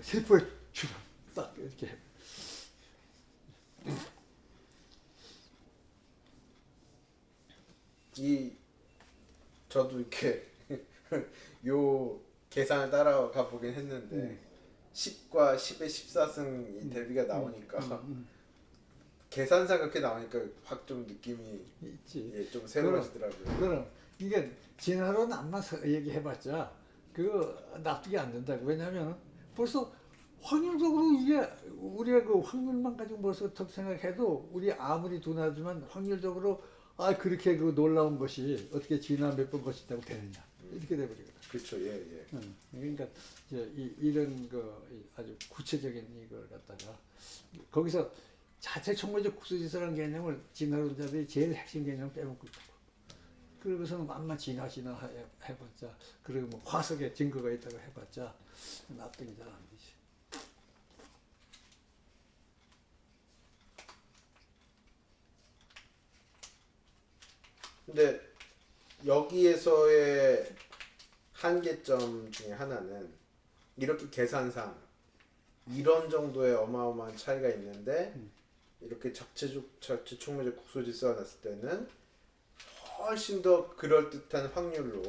세포의 주름 딱 이렇게. 저도 이렇게 요 계산을 따라가 보긴 했는데 10과 10의 14승 대비가 나오니까 계산상 그렇게 나오니까 확 좀 느낌이 있지. 예, 좀 새로워지더라고요. 그럼 이게 진화론 암만 얘기해봤자 그거 납득이 안 된다고. 왜냐하면 벌써 확률적으로 이게 우리가 그 확률만 가지고 벌써 더 생각해도 우리 아무리 둔하지만 확률적으로 그렇게 그 놀라운 것이 어떻게 진화 몇 번 것이다고 되느냐 이렇게 돼버리거든. 그렇죠, 예, 예. 그러니까 이런 그 아주 구체적인 이걸 갖다가 거기서 자체 총괄적 국수지수라는 개념을 진화론자들이 제일 핵심 개념을 빼먹고 있다고. 그러고서는 암만 진화 해봤자, 그리고 뭐 화석에 증거가 있다고 해봤자 납득이 잘 안 되지. 근데 여기에서의 한계점 중에 하나는 이렇게 계산상 이런 정도의 어마어마한 차이가 있는데 이렇게 자체총매적 국소지수가 났을 때는 훨씬 더 그럴듯한 확률로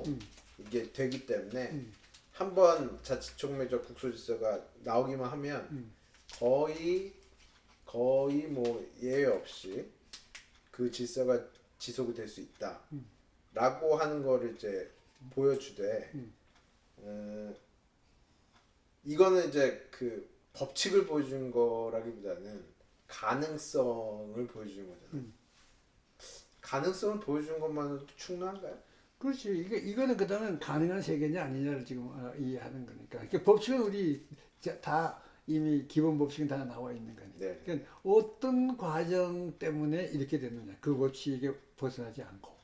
이게 되기 때문에 한번 자체총매적 국소지수가 나오기만 하면 거의 뭐 예외 없이 그 질서가 지속이 될 수 있다 라고 하는 거를 이제 보여주되 이거는 이제 그 법칙을 보여주는 거라기보다는 가능성을 보여주는 거잖아요. 가능성을 보여주는 것만으로도 충분한가요? 그렇지. 이거는 그다음에 가능한 세계냐 아니냐를 지금 이해하는 거니까. 그러니까 법칙은 우리 다 이미 기본 법칙은 다 나와 있는 거니까. 네. 그러니까 어떤 과정 때문에 이렇게 됐느냐. 그 법칙에 벗어나지 않고.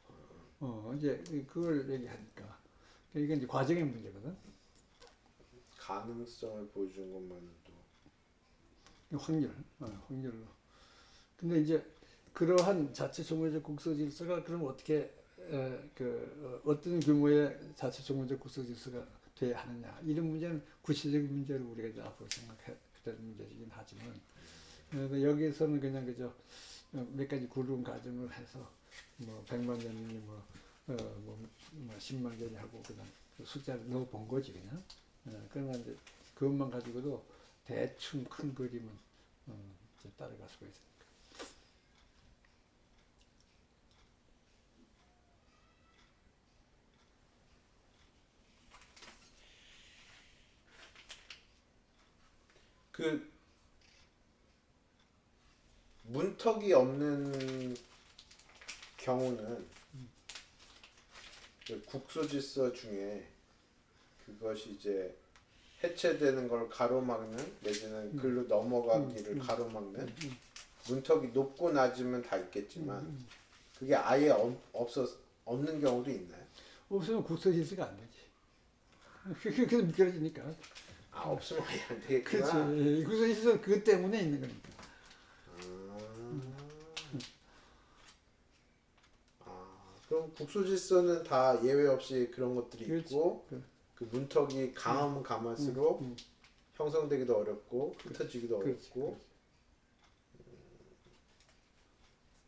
이제 그걸 얘기하니까. 이게 이제 과정의 문제거든. 가능성을 보여주는 것만으로도. 확률로. 근데 이제 그러한 자체 총괄적 국소 질서가 그럼 어떻게 어떤 규모의 자체 총괄적 국소 질서가 돼야 하느냐 이런 문제는 구체적인 문제로 우리가 이제 앞으로 생각해야 되는 문제이긴 하지만 여기에서는 그냥 그저 몇 가지 구름 가정을 해서 뭐 100만 년이니 뭐 10만 년이 하고 그냥 숫자를 넣어 본 거지 그냥. 그러나 이제 그것만 가지고도 대충 큰 그림은 이제 따라갈 수가 있으니까. 그 문턱이 없는 경우는 그 국소질서 중에 그것이 이제 해체되는 걸 가로막는 내지는 글로 넘어가기를 가로막는 문턱이 높고 낮으면 다 있겠지만 그게 아예 없는 경우도 있나요? 없으면 국소 질서가 안 되지. 그게 미끄러지니까. 없으면 아예 안 되겠구나. 그렇지. 국소 질서는 그것 때문에 있는 거니까. 그럼 국소질서는 다 예외 없이 그런 것들이 그렇지. 있고 그 문턱이 강하면 강할수록 형성되기도 어렵고 흩어지기도 어렵고.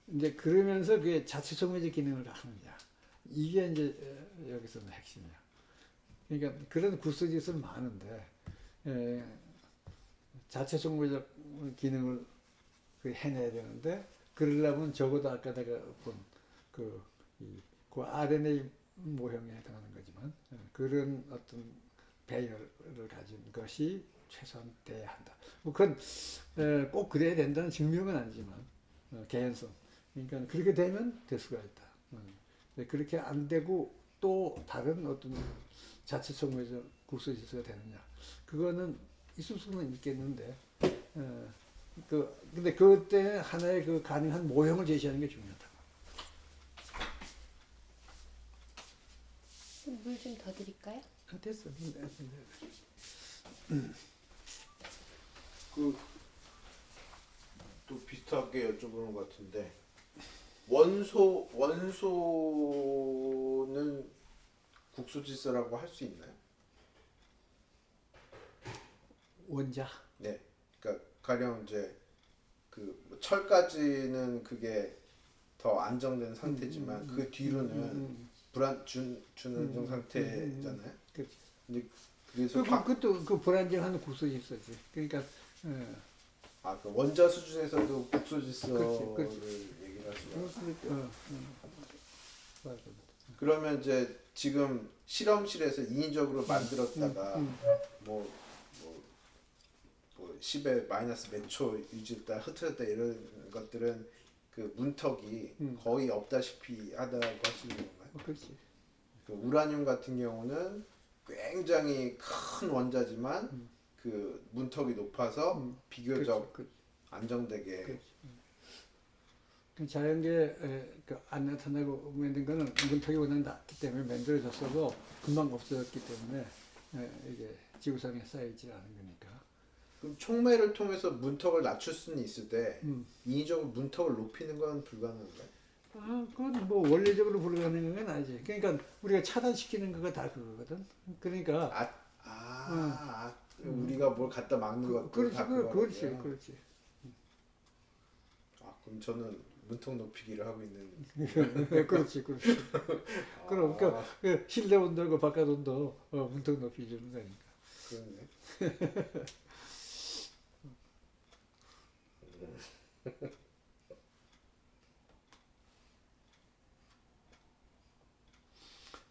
이제 그러면서 그게 자체 총매적 기능을 하느냐. 이게 이제 여기서는 핵심이야. 그러니까 그런 국소 질서는 많은데 자체 총매적 기능을 해내야 되는데 그러려면 적어도 아까 내가 본 그 RNA 모형에 해당하는 거지만 그런 어떤 배열을 가진 것이 최소한 돼야 한다. 뭐 그건 꼭 그래야 된다는 증명은 아니지만 개연성. 그러니까 그렇게 되면 될 수가 있다. 그렇게 안 되고 또 다른 어떤 자체 총매적 국소 질서가 되느냐. 그거는 있을 수는 있겠는데 근데 그때 하나의 그 가능한 모형을 제시하는 게 중요하다. 물 좀 더 드릴까요? 됐어. 또 비슷하게 여쭤보는 것 같은데 원소는 국소질서라고 할 수 있나요? 원자. 네. 그러니까 가령 이제 그뭐 철까지는 그게 더 안정된 상태지만 그 뒤로는 불안정 상태잖아요. 그렇지. 근데 그래서 그것도 그 불안정한 국소질서지. 그러니까 그 원자 수준에서도 국소질서를 그렇지. 얘기를 하시죠. 맞아. 그러면 이제 지금 실험실에서 인위적으로 만들었다가 뭐 10의 마이너스 몇 초 유지했다 흩어졌다 이런 것들은 그 문턱이 거의 없다시피 하다고 하시는 건가요? 그렇지. 그 우라늄 같은 경우는 굉장히 큰 원자지만 그 문턱이 높아서 비교적 안정되게. 그렇지. 그 자연계에 안 나타나고 만든 거는 문턱이 워낙 낮기 때문에 만들어졌어도 금방 없어졌기 때문에 이게 지구상에 쌓이지 않은 거니까. 그럼 촉매를 통해서 문턱을 낮출 수는 있을 때 인위적으로 문턱을 높이는 건 불가능한가요? 그건 뭐 원리적으로 불가능한 건 아니지. 그러니까 우리가 차단시키는 거가 다 그거거든. 그러니까 우리가 뭘 갖다 막는 것도 다 그거라고요? 그렇지. 그럼 저는 문턱 높이기를 하고 있는. 그렇지. 그럼 그 실내 온도하고 바깥 온도 문턱 높이 주는 거니까. 그렇네.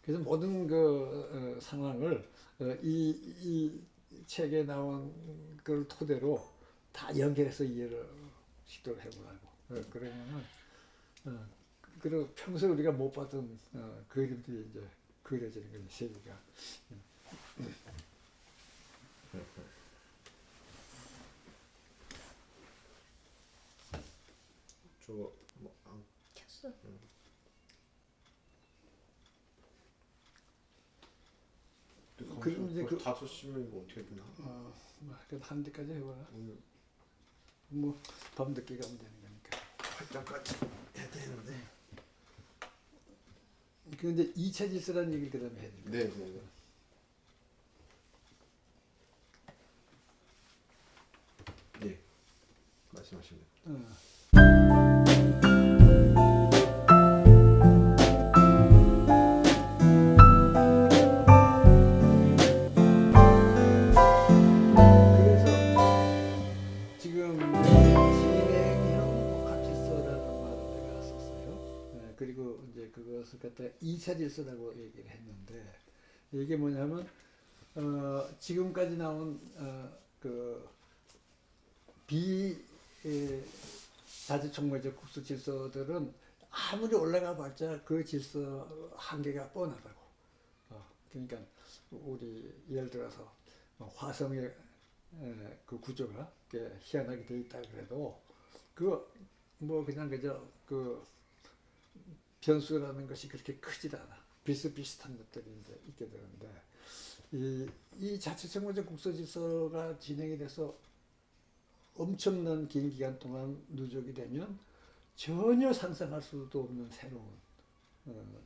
그래서 모든 그 상황을 이 책에 나온 걸 토대로 다 연결해서 이해를 시도를 해보라고. 그러면은 그리고 평소에 우리가 못 봤던 그림들이 이제 그려지는 거지, 세계가. 저거 뭐안 켰어. 그럼 이제 그 5시면 이거 어떻게 되나? 그래도 한 대까지 해봐라. 오늘 뭐 밤늦게 가면 되는 거니까. 8점까지 해야 되는데. 근데 2차 질서라는 얘기를 그다음에 해야 되는 거야. 네. 네. 말씀하시면. 지금 진행형 복합질서라는 말을 내가 썼어요. 그리고 이제 그것을 갖다 2차 질서라고 얘기를 했는데 이게 뭐냐면 지금까지 나온 그 자주촉매적 국수 질서들은 아무리 올라가 봤자 그 질서 한계가 뻔하다고. 그러니까 우리 예를 들어서 화성의 그 구조가 희한하게 돼 있다 그래도 뭐 그냥 그저 그 변수라는 것이 그렇게 크질 않아. 비슷비슷한 것들이 이제 있게 되는데 이 자체촉매적 국소 질서가 진행이 돼서 엄청난 긴 기간 동안 누적이 되면 전혀 상상할 수도 없는 새로운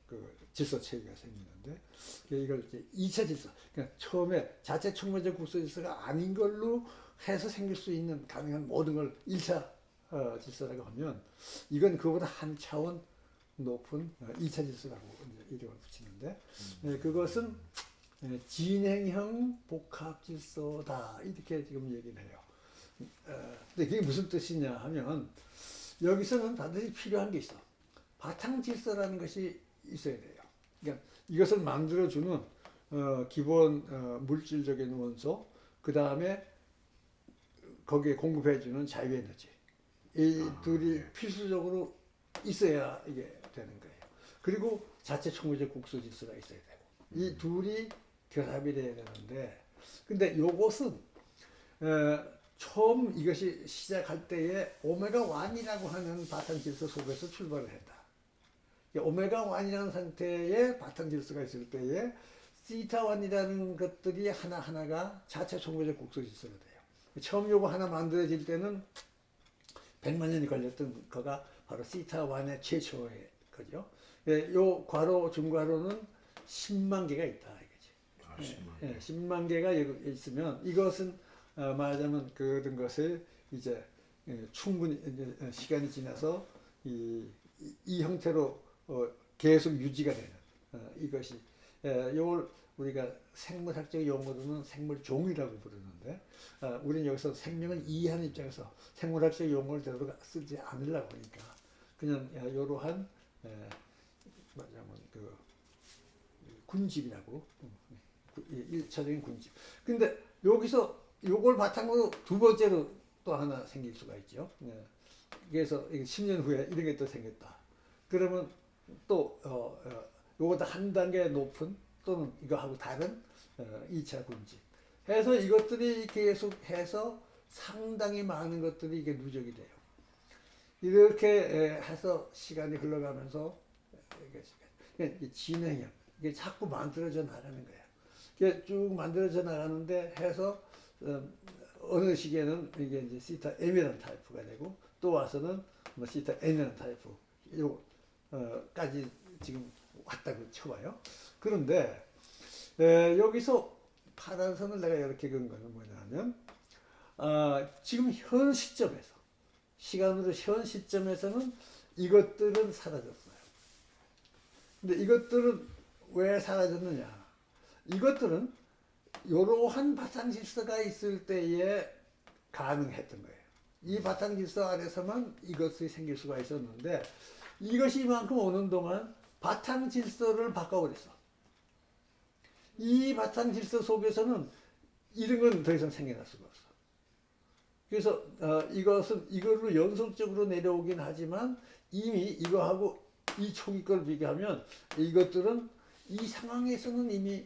그 질서 체계가 생기는데 이걸 이제 2차 질서, 그러니까 처음에 자체 촉매적 국소 질서가 아닌 걸로 해서 생길 수 있는 가능한 모든 걸 1차 질서라고 하면 이건 그보다 한 차원 높은 2차 질서라고 이제 이름을 붙이는데 그것은 진행형 복합 질서다 이렇게 지금 얘기를 해요. 근데 그게 무슨 뜻이냐 하면 여기서는 반드시 필요한 게 있어. 바탕 질서라는 것이 있어야 돼요. 그러니까 이것을 만들어주는 기본 물질적인 원소, 그 다음에 거기에 공급해주는 자유에너지. 이 둘이 필수적으로 있어야 이게 되는 거예요. 그리고 자체 촉매적 국소 질서가 있어야 되고 이 둘이 결합이 돼야 되는데 근데 요것은 처음 이것이 시작할 때에 오메가1이라고 하는 바탕 질서 속에서 출발을 했다. 오메가1이라는 상태의 바탕 질서가 있을 때에 시타1이라는 것들이 하나하나가 자체 촉매적 국소 질서가 돼요. 처음 요거 하나 만들어질 때는 100만 년이 걸렸던 거가 바로 시타1의 최초의 거죠. 요 괄호, 중괄호는 10만 개가 있다. 이거지. 10만 개. 10만 개가 있으면 이것은 말하자면 그런 것을 이제 충분히 이제 시간이 지나서 이 형태로 계속 유지가 되는 이것이 이걸 우리가 생물학적 용어로는 생물종이라고 부르는데 우리는 여기서 생명을 이해하는 입장에서 생물학적 용어를 대로 쓰지 않으려고 하니까 그냥 이러한 말하자면 그 군집이라고 1차적인 군집. 근데 여기서 요걸 바탕으로 두 번째로 또 하나 생길 수가 있죠. 그래서 10년 후에 이런 게 또 생겼다. 그러면 또 요거보다 한 단계 높은 또는 이거하고 다른 2차 군집 해서 이것들이 계속 해서 상당히 많은 것들이 이게 누적이 돼요. 이렇게 해서 시간이 흘러가면서 이게 진행형 이게 자꾸 만들어져 나가는 거예요. 이게 쭉 만들어져 나가는데 해서 어느 시기에는 이게 이제 시타 M이라는 타입가 되고 또 와서는 뭐 시타 N이라는 타입 요까지 지금 왔다고 쳐봐요. 그런데 여기서 파란 선을 내가 이렇게 그은 거는 뭐냐면 지금 현 시점에서 시간으로 현 시점에서는 이것들은 사라졌어요. 근데 이것들은 왜 사라졌느냐? 이것들은 이러한 바탕 질서가 있을 때에 가능했던 거예요. 이 바탕 질서 아래서만 이것이 생길 수가 있었는데 이것이 이만큼 오는 동안 바탕 질서를 바꿔버렸어. 이 바탕 질서 속에서는 이런 건 더 이상 생겨날 수가 없어. 그래서 이것은 이걸로 연속적으로 내려오긴 하지만 이미 이거하고 이 초기 걸 비교하면 이것들은 이 상황에서는 이미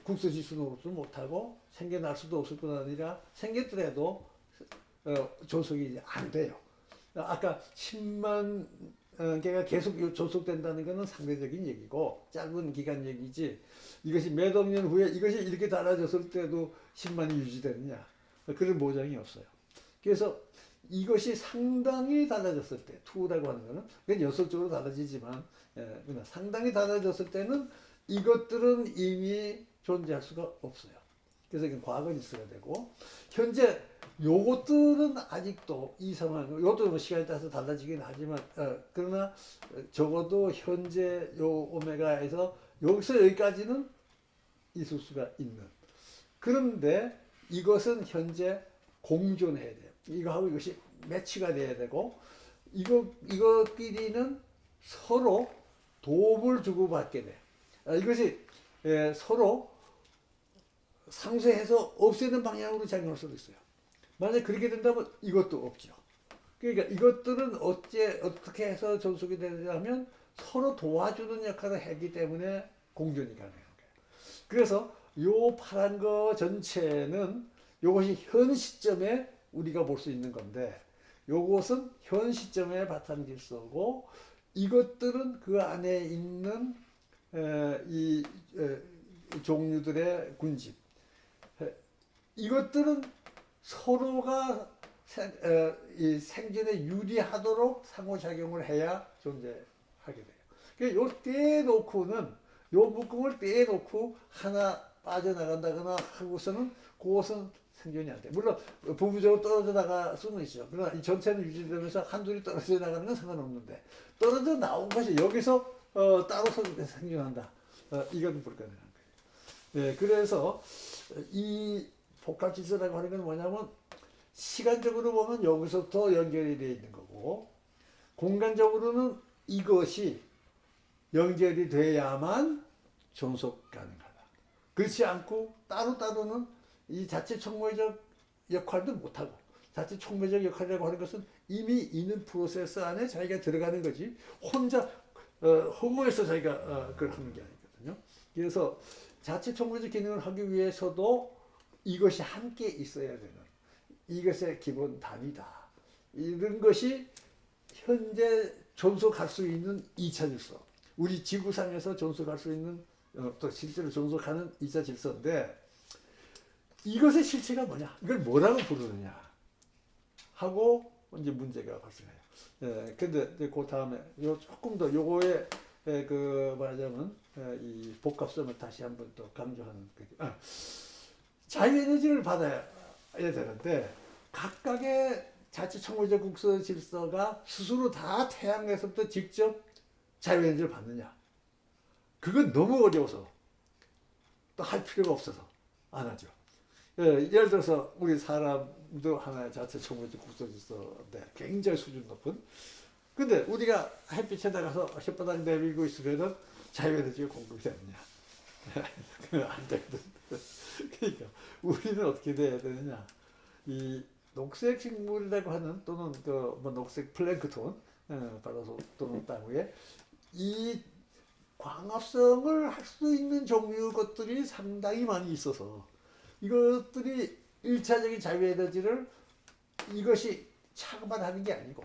국소지수노릇을 못하고 생겨날 수도 없을 뿐 아니라 생겼더라도 존속이 이제 안 돼요. 아까 10만 개가 계속 존속된다는 것은 상대적인 얘기고 짧은 기간 얘기지 이것이 몇 억 년 후에 이것이 이렇게 달라졌을 때도 10만이 유지되느냐 그런 보장이 없어요. 그래서 이것이 상당히 달라졌을 때 투라고 하는 것은 그건 연속적으로 달라지지만 상당히 달라졌을 때는 이것들은 이미 존재할 수가 없어요. 그래서 이건 과거 질서가 되고 현재 요것들은 아직도 이 상황, 요것도 뭐 시간에 따라서 달라지긴 하지만 그러나 적어도 현재 요 오메가에서 여기서 여기까지는 있을 수가 있는. 그런데 이것은 현재 공존해야 돼요. 이거하고 이것이 매치가 돼야 되고 이것끼리는 서로 도움을 주고받게 돼. 이것이 서로 상쇄해서 없애는 방향으로 작용할 수도 있어요. 만약 그렇게 된다면 이것도 없죠. 그러니까 이것들은 어떻게 해서 존속이 되냐면 서로 도와주는 역할을 하기 때문에 공존이 가능한 거예요. 그래서 요 파란 거 전체는 요것이 현 시점에 우리가 볼 수 있는 건데 요것은 현 시점의 바탕 질서고 이것들은 그 안에 있는 이 종류들의 군집 이것들은 서로가 이 생존에 유리하도록 상호작용을 해야 존재하게 돼요. 그러니까 요 떼놓고는 요 묶음을 떼놓고 하나 빠져나간다거나 하고서는 그것은 생존이 안 돼. 물론 부부적으로 떨어져 나갈 수는 있죠. 그러나 이 전체는 유지되면서 한둘이 떨어져 나가는 건 상관없는데 떨어져 나온 것이 여기서 따로서 생존한다. 이건 불가능한 거예요. 네, 그래서 이 복합질서라고 하는 건 뭐냐면 시간적으로 보면 여기서부터 연결이 되어 있는 거고 공간적으로는 이것이 연결이 돼야만 존속 가능하다. 그렇지 않고 따로따로는 이 자체 촉매적 역할도 못하고 자체 촉매적 역할이라고 하는 것은 이미 있는 프로세스 안에 자기가 들어가는 거지 혼자 허무해서 자기가 그걸 하는 게 아니거든요. 그래서 자체 촉매적 기능을 하기 위해서도 이것이 함께 있어야 되는 이것의 기본 답이다. 이런 것이 현재 존속할 수 있는 2차 질서. 우리 지구상에서 존속할 수 있는 또 실제로 존속하는 2차 질서인데 이것의 실체가 뭐냐? 이걸 뭐라고 부르느냐? 하고 이제 문제가 발생해요. 예, 근데 그 다음에 조금 더 요거에 그 말하자면 이 복합성을 다시 한번 또 강조하는 자유 에너지를 받아야 되는데 각각의 자치청구제 국서 질서가 스스로 다 태양에서부터 직접 자유에너지를 받느냐? 그건 너무 어려워서 또 할 필요가 없어서 안 하죠. 예를 들어서 우리 사람도 하나의 자치청구제 국서 질서인데 굉장히 수준 높은. 근데 우리가 햇빛에 나가서 혓바닥 내밀고 있으면은 자유에너지가 공급이 되느냐? 안 되거든. 그러니까 우리는 어떻게 돼야 되느냐? 이 녹색 식물이라고 하는 또는 뭐 녹색 플랭크톤 바다속 또는 땅 위에 이 광합성을 할 수 있는 종류의 것들이 상당히 많이 있어서 이것들이 일차적인 자유에너지를 이것이 차감하는 게 아니고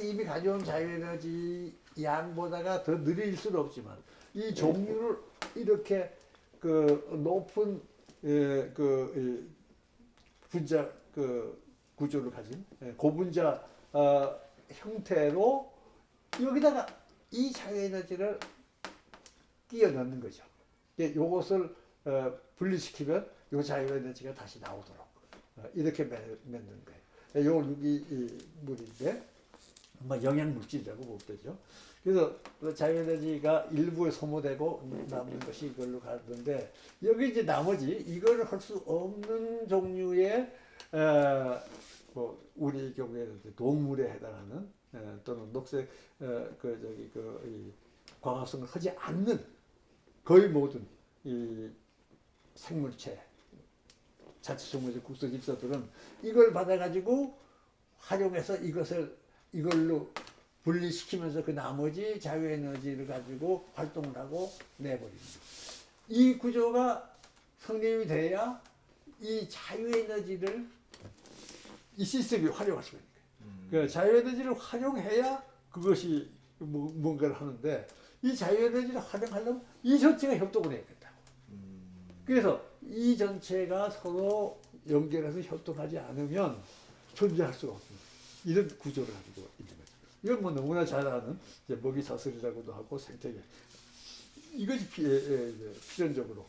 이미 가져온 자유에너지 양보다가 더 느릴 수는 없지만 이 종류를 이렇게 그 높은 분자 구조를 가진 고분자 형태로 여기다가 이 자유에너지를 끼워 넣는 거죠. 이것을 분리시키면 이 자유에너지가 다시 나오도록 이렇게 맺는 거예요. 이 물인데 영양물질이라고 보면 되죠. 그래서 자유에너지가 일부에 소모되고 남는 것이 이걸로 가는데 여기 이제 나머지 이걸 할 수 없는 종류의 뭐 우리 경우에는 동물에 해당하는 또는 녹색 이 광합성을 하지 않는 거의 모든 이 생물체 자치청구제 국서 질서들은 이걸 받아가지고 활용해서 이걸로 분리시키면서 그 나머지 자유에너지를 가지고 활동을 하고 내버립니다. 이 구조가 성립이 돼야 이 자유에너지를 이 시스템이 활용할 수가 있는 거예요. 그 자유에너지를 활용해야 그것이 뭔가를 하는데 이 자유에너지를 활용하려면 이 전체가 협동을 해야 된다고. 그래서 이 전체가 서로 연결해서 협동하지 않으면 존재할 수가 없습니다. 이런 구조를 가지고 있는 거죠. 이건 뭐 너무나 잘 아는 이제 먹이 사슬이라고도 하고 생태계. 이것이 필연적으로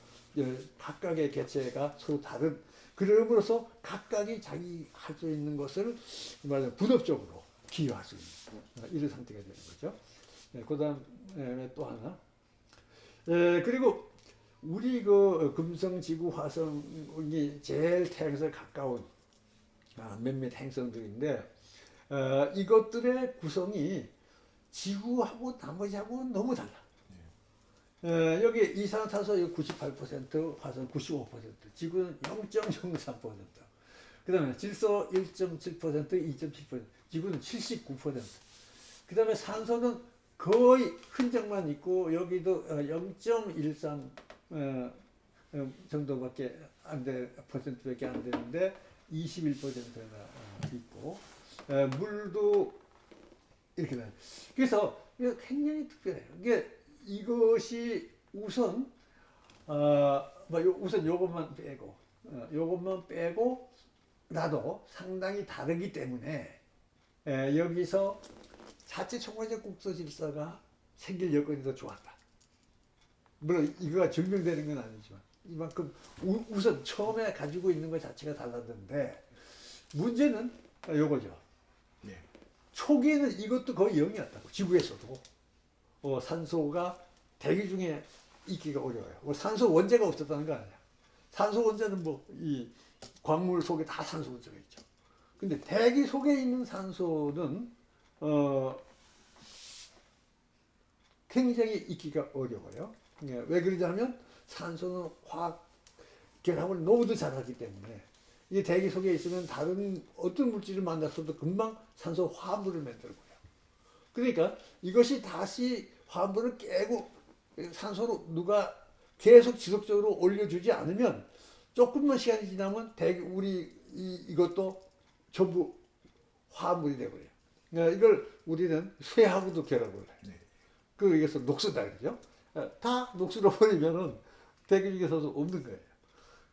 각각의 개체가 서로 다른 그럼으로써 각각이 자기 할 수 있는 것을 말하자면 분업적으로 기여할 수 있는 이런 상태가 되는 거죠. 그 다음에 또 하나. 그리고 우리 그 금성, 지구, 화성이 제일 태양에서 가까운 몇몇 행성들인데 이것들의 구성이 지구하고 나머지하고는 너무 달라. 여기 이산화탄소 98%, 화성 95%, 지구는 0.03%. 그 다음에 질소 1.7%, 2.7%, 지구는 79%. 그 다음에 산소는 거의 흔적만 있고 여기도 0.13 정도밖에 퍼센트밖에 안 되는데 21%가 있고 물도 이렇게 나요. 그래서 굉장히 특별해요. 이것이 우선 우선 요것만 빼고 나도 상당히 다르기 때문에 여기서 자치청구제 국서 질서가 생길 여건이 더 좋았다. 물론 이거가 증명되는 건 아니지만 이만큼 우선 처음에 가지고 있는 것 자체가 달랐는데 문제는 요거죠. 네. 초기에는 이것도 거의 0이었다고. 지구에서도 산소가 대기 중에 있기가 어려워요. 산소 원자가 없었다는 거 아니야. 산소 원자는 뭐 이 광물 속에 다 산소 원자가 있죠. 근데 대기 속에 있는 산소는 굉장히 있기가 어려워요. 왜 그러냐면 산소는 화학 결합을 너무도 잘하기 때문에 이 대기 속에 있으면 다른 어떤 물질을 만났어도 금방 산소 화합물을 만들고요. 그러니까 이것이 다시 화합물을 깨고 산소로 누가 계속 지속적으로 올려주지 않으면 조금만 시간이 지나면 이것도 전부 화합물이 되버려요. 그러니까 이걸 우리는 쇠하고도 결합을 해요. 네. 그래서 녹슬다 그러죠. 다 녹슬어 버리면은 대기 중에서도 없는 거예요.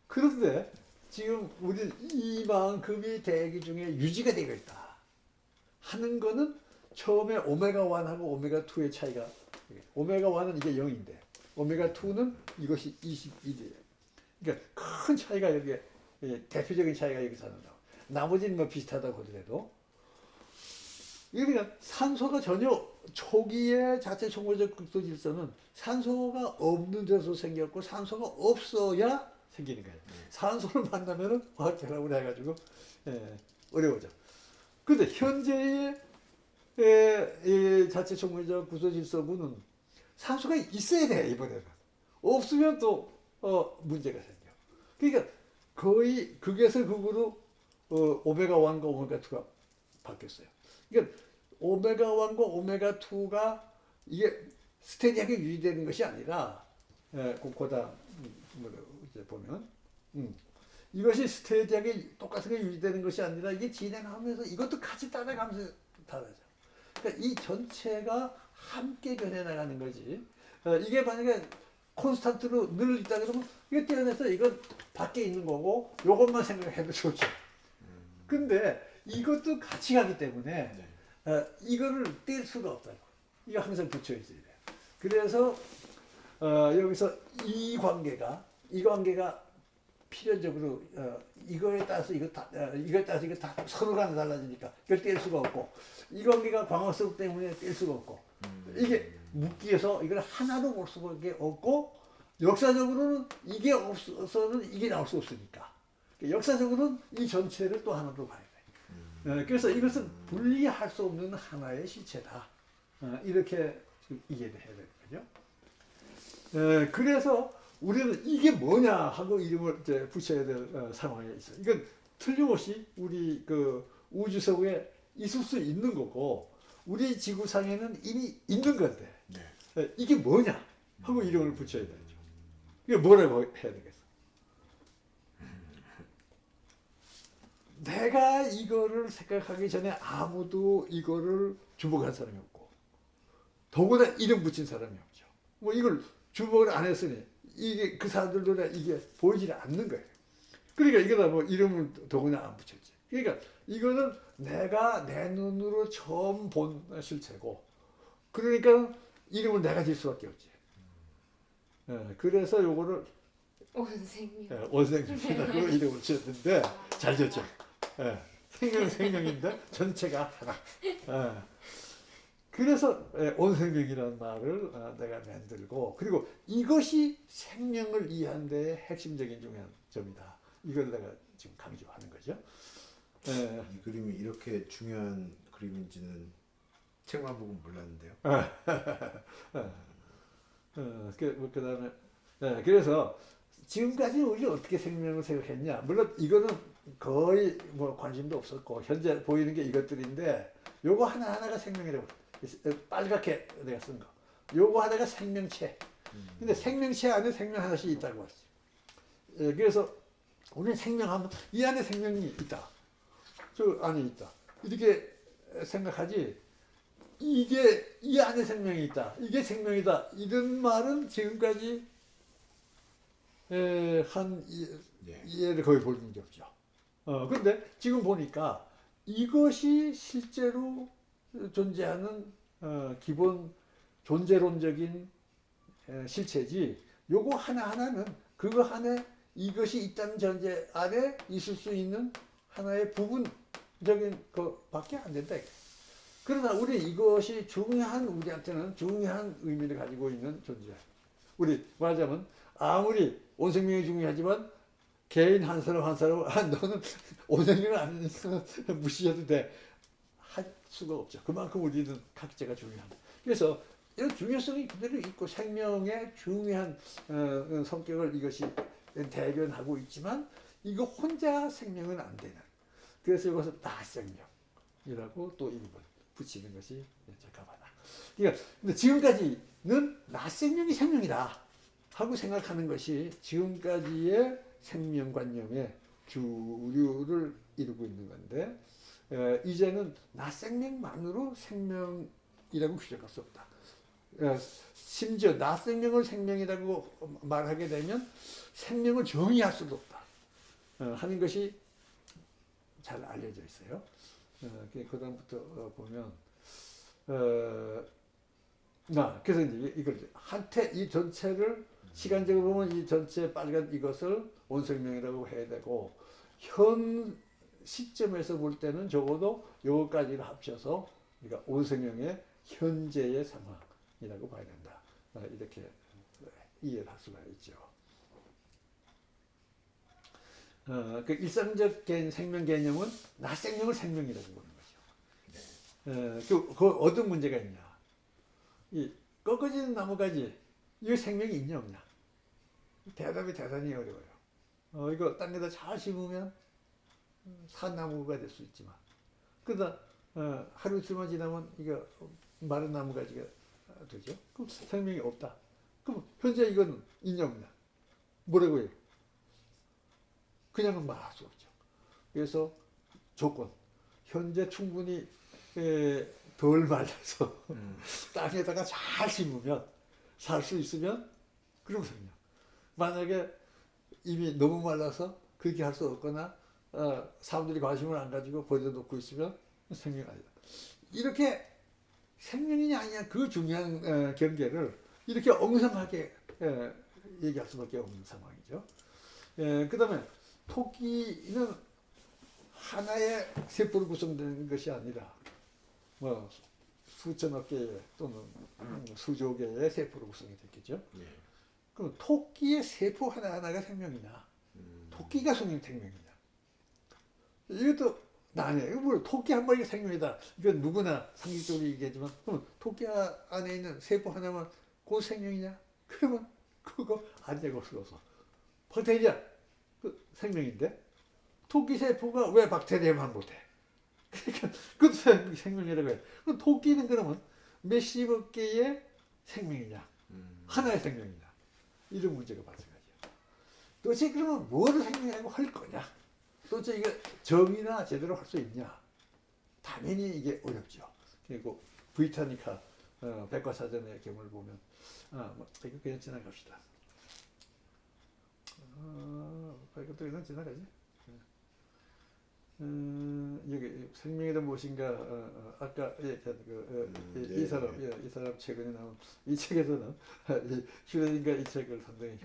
그런데 지금 우리는 이만큼이 대기 중에 유지가 되어 있다 하는 거는 처음에 오메가1하고 오메가2의 차이가, 오메가1은 이게 0인데 오메가2는 이것이 21이에요. 그러니까 큰 차이가 여기에 대표적인 차이가 여기서 나온다. 나머지는 뭐 비슷하다고 하더라도 그러니까 산소가 전혀 초기의 자체 총괄적 극소 질서는 산소가 없는 데서 생겼고 산소가 없어야 생기는 거예요. 산소를 만나면은 화학 결합을 해가지고 어려워져. 근데 현재의 이 자체 총괄적 구조 질서구는 산소가 있어야 돼 이번에는. 없으면 또 문제가 생겨. 그러니까 거의 극에서 극으로 오메가 1과 오메가 2가 바뀌었어요. 그러니까 오메가 1과 오메가 2가 이게 스테디하게 유지되는 것이 아니라 고다 이제 보면 이것이 스테디하게 똑같게 유지되는 것이 아니라 이게 진행하면서 이것도 같이 따라가면서 달라져. 그러니까 이 전체가 함께 변해 나가는 거지. 이게 만약에 콘스탄트로 늘 있다 그러면 이거 떼어내서 이건 밖에 있는 거고 요것만 생각해도 좋죠. 근데 이것도 같이 가기 때문에 이거를 뗄 수가 없다고. 이거 항상 붙여 있어야 돼요. 그래서 여기서 이 관계가 필연적으로 이거에 따라서 이거에 따라서 이거 다 서로가 달라지니까 이걸 뗄 수가 없고 이 관계가 광학성 때문에 뗄 수가 없고 이게 묶기에서 이걸 하나로 볼 수밖에 없고 역사적으로는 이게 없어서는 이게 나올 수 없으니까 역사적으로는 이 전체를 또 하나로 봐야 돼. 그래서 이것은 분리할 수 없는 하나의 실체다. 이렇게 이해를 해야 되는 거죠. 그래서 우리는 이게 뭐냐 하고 이름을 이제 붙여야 될 상황에 있어요. 이건 틀림없이 우리 그 우주석에 있을 수 있는 거고 우리 지구상에는 이미 있는 건데 이게 뭐냐 하고 이름을 붙여야 되죠. 이게 뭐라고 해야 되겠어? 내가 이거를 생각하기 전에 아무도 이거를 주목한 사람이 없고 더구나 이름 붙인 사람이 없죠. 뭐 이걸 주목을 안 했으니 이게 그 사람들 눈에 이게 보이지 않는 거예요. 그러니까 이거다 뭐 이름을 더구나 안 붙였지. 그러니까 이거는 내가 내 눈으로 처음 본 실체고 그러니까 이름을 내가 질 수밖에 없지. 그래서 요거를 원생명이라고 이름을 지었는데 잘 지었죠. 생명인데 전체가 하나. 그래서 온생명이라는 말을 내가 만들고 그리고 이것이 생명을 이해하는 데 핵심적인 중요한 점이다. 이걸 내가 지금 강조하는 거죠. 이 그림이 이렇게 중요한 그림인지는 책만 보고 몰랐는데요. 그다음에 그래서 지금까지 우리 어떻게 생명을 생각했냐? 물론 이거는 거의 뭐 관심도 없었고 현재 보이는 게 이것들인데 요거 하나하나가 생명이라고 빨갛게 내가 쓴 거. 요거 하나가 생명체. 근데 생명체 안에 생명 하나씩 있다고 했지. 그래서 우리는 생명하면 이 안에 생명이 있다. 저 안에 있다. 이렇게 생각하지. 이게 이 안에 생명이 있다. 이게 생명이다. 이런 말은 지금까지 한 예를 거의 본 적이 없죠. 근데 지금 보니까 이것이 실제로 존재하는 기본 존재론적인 실체지. 요거 하나하나는 그거 안에 이것이 있다는 전제 안에 있을 수 있는 하나의 부분적인 것밖에 안 된다. 그러나 우리 이것이 중요한 우리한테는 중요한 의미를 가지고 있는 존재. 우리 말하자면 아무리 온생명이 중요하지만 개인 한 사람 너는 온생명을 아니니까 무시해도 돼. 할 수가 없죠. 그만큼 우리는 각자가 중요합니다. 그래서 이런 중요성이 그대로 있고 생명의 중요한 성격을 이것이 대변하고 있지만 이거 혼자 생명은 안 되는. 그래서 이것을 나생명이라고 또 이름을 붙이는 것이 적합하다. 그러니까 근데 지금까지는 나생명이 생명이다 하고 생각하는 것이 지금까지의 생명관념의 주류를 이루고 있는 건데 이제는 나생명만으로 생명이라고 규정할 수 없다. 심지어 나생명을 생명이라고 말하게 되면 생명을 정의할 수도 없다 하는 것이 잘 알려져 있어요. 그 다음부터 보면 그래서 이제 이걸 한테 이 전체를 시간적으로 보면 이 전체 빨간 이것을 온생명이라고 해야 되고 현 시점에서 볼 때는 적어도 요거까지를 합쳐서 그러니까 오성형의 현재의 상황이라고 봐야 된다. 이렇게 이해를 할 수가 있죠. 그 일상적 생명 개념은 나 생명을 생명이라고 보는 거죠. 그 어떤 문제가 있냐? 이 꺾어지는 나무가지 이 생명이 있냐 없냐? 대답이 대단히 어려워요. 이거 딴 데다 잘 심으면 산나무가 될 수 있지만 그러다 하루 이틀만 지나면 이거 마른 나무가지가 되죠. 그럼 생명이 없다. 그럼 현재 이건 있냐 없냐? 뭐라고 해요? 그냥은 말할 수 없죠. 그래서 조건 현재 충분히 덜 말라서 땅에다가 잘 심으면 살 수 있으면 그럼 생명. 만약에 이미 너무 말라서 그렇게 할 수 없거나 사람들이 관심을 안 가지고 버려놓고 있으면 생명이 아니다. 이렇게 생명이냐 아니냐 그 중요한 경계를 이렇게 엉성하게 얘기할 수밖에 없는 상황이죠. 그 다음에 토끼는 하나의 세포로 구성되는 것이 아니라 뭐 수천억 개의 또는 수조 개의 세포로 구성이 됐겠죠. 그럼 토끼의 세포 하나하나가 생명이냐? 토끼가 생명이냐? 이것도 나네. 뭐 토끼 한 마리가 생명이다. 이건 누구나 상식적으로 얘기하지만 그럼 토끼 안에 있는 세포 하나만 그 생명이냐? 그러면 그거 안 되고 없어. 박테리아 그 생명인데 토끼 세포가 왜 박테리아만 못해? 그러니까 그것도 생명이라고 해. 그럼 토끼는 그러면 몇십억 개의 생명이냐? 하나의 생명이냐? 이런 문제가 발생하죠. 도대체 그러면 뭐를 생명이라고 할 거냐? 도대체 이게 정의나 제대로 할 수 있냐? 당연히 이게 어렵죠. 그리고 브리타니카 백과사전의 경우를 보면 뭐 이거 그냥 지나갑시다. 이것도 그냥 지나가지. 여기 생명이란 무엇인가 아까 이 사람 최근에 나온 이 책에서는 이 슈레딩가 이 책을 상당히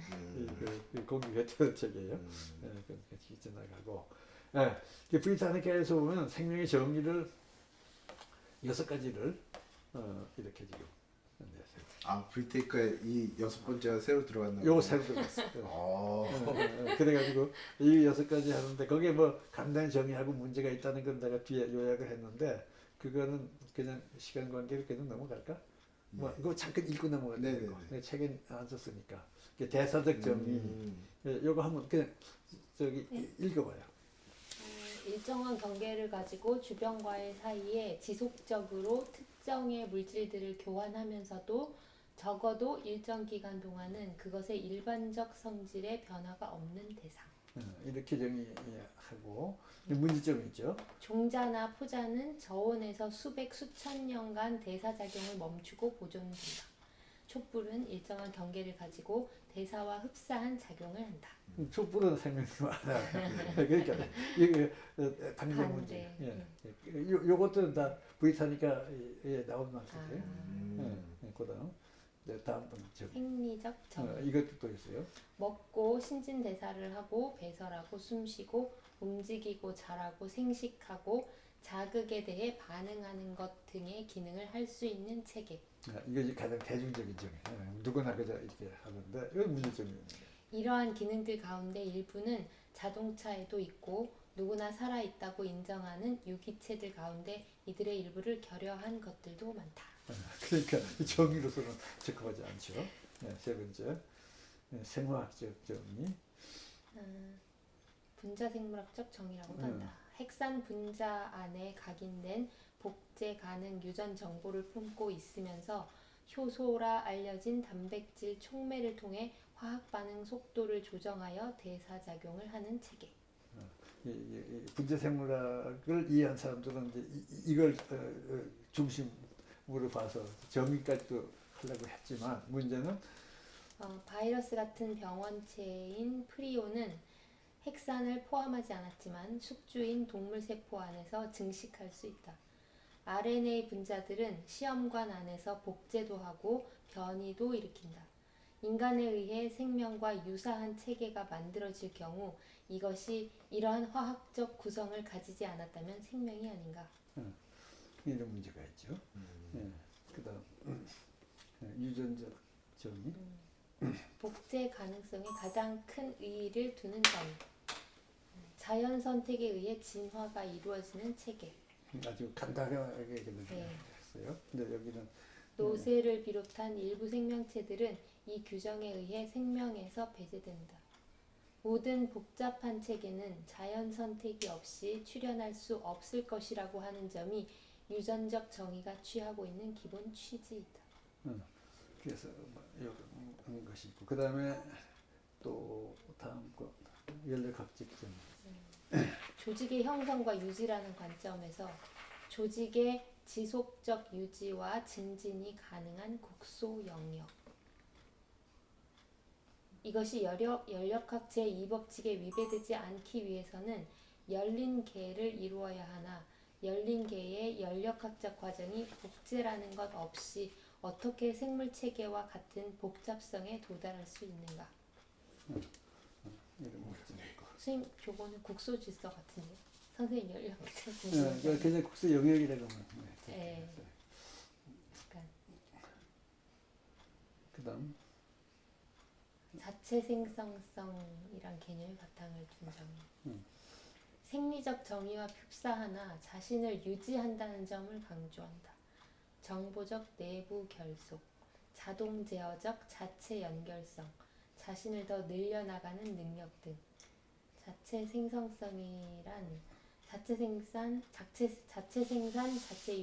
공격했던 책이에요. 같이 지나가고 브리타니카에서 보면 생명의 정의를 6가지를 이렇게 지금 브리테이크에 이 6번째가 새로 들어갔나? 요거 새로 들어갔어요. 그래가지고 이 6가지 하는데 거기에 뭐 간단히 정의하고 문제가 있다는 건 내가 뒤에 요약을 했는데 그거는 그냥 시간 관계로 그냥 넘어갈까? 뭐 이거 잠깐 읽고 넘어가야 되는 거. 책에 안 썼으니까. 대사적 정의. 요거 한번 그냥 읽어봐요. 일정한 경계를 가지고 주변과의 사이에 지속적으로 특정의 물질들을 교환하면서도 적어도 일정 기간 동안은 그것의 일반적 성질에 변화가 없는 대상. 이렇게 정의하고 문제점이 있죠. 종자나 포자는 저온에서 수백 수천 년간 대사작용을 멈추고 보존된다. 촛불은 일정한 경계를 가지고 대사와 흡사한 작용을 한다. 촛불은 생명이 많아. 그러니까 이게 당장 문제. 요것들은 다 브리타니카에 나온 말씀이에요. 그다음 다음 번 생리적 정의. 이것도 또 있어요. 먹고 신진대사를 하고 배설하고 숨쉬고 움직이고 자라고 생식하고 자극에 대해 반응하는 것 등의 기능을 할 수 있는 체계. 이게 가장 대중적인 정의. 누구나 그저 이렇게 하는데 이건 문제점입니다. 이러한 기능들 가운데 일부는 자동차에도 있고 누구나 살아있다고 인정하는 유기체들 가운데 이들의 일부를 결여한 것들도 많다. 그러니까 정의로서는 적합하지 않죠. 세 번째 생화학적 정의. 분자생물학적 정의라고도 한다. 핵산 분자 안에 각인된 복제 가능 유전 정보를 품고 있으면서 효소라 알려진 단백질 촉매를 통해 화학 반응 속도를 조정하여 대사작용을 하는 체계. 분자생물학을 이해한 사람들은 이제 이걸 중심으로 봐서 정의까지도 하려고 했지만 문제는 바이러스 같은 병원체인 프리온은 핵산을 포함하지 않았지만 숙주인 동물세포 안에서 증식할 수 있다. RNA 분자들은 시험관 안에서 복제도 하고 변이도 일으킨다. 인간에 의해 생명과 유사한 체계가 만들어질 경우 이것이 이러한 화학적 구성을 가지지 않았다면 생명이 아닌가. 이런 문제가 있죠. 예, 그다음 유전자 정의. 복제 가능성에 가장 큰 의의를 두는 점. 자연 선택에 의해 진화가 이루어지는 체계. 아주 간단하게 얘기를 네. 했어요. 근데 여기는 노새를 비롯한 일부 생명체들은 이 규정에 의해 생명에서 배제된다. 모든 복잡한 체계는 자연 선택이 없이 출현할 수 없을 것이라고 하는 점이 유전적 정의가 취하고 있는 기본 취지이다. 그래서 이런 것이 있고 그 다음에 또 다음 거 연력학적 정의. 조직의 형성과 유지라는 관점에서 조직의 지속적 유지와 증진이 가능한 국소 영역. 이것이 연력학 제2법칙에 위배되지 않기 위해서는 열린 계를 이루어야 하나 열린 계의 연력학적 과정이 복제라는 것 없이 어떻게 생물체계와 같은 복잡성에 도달할 수 있는가. 이런 문제 있고. 선생님 저거는 국소 질서 같은데. 선생님 연력학적 그냥 국소 영역이라고 하면. 네. 약간 그다음 자체 생성성이란 개념의 바탕을 둔 점. 생리적 정의와 흡사하나 자신을 유지한다는 점을 강조한다. 정보적 내부 결속, 자동 제어적 자체 연결성, 자신을 더 늘려나가는 능력 등. 자체 생성성이란 자체 생산, 자체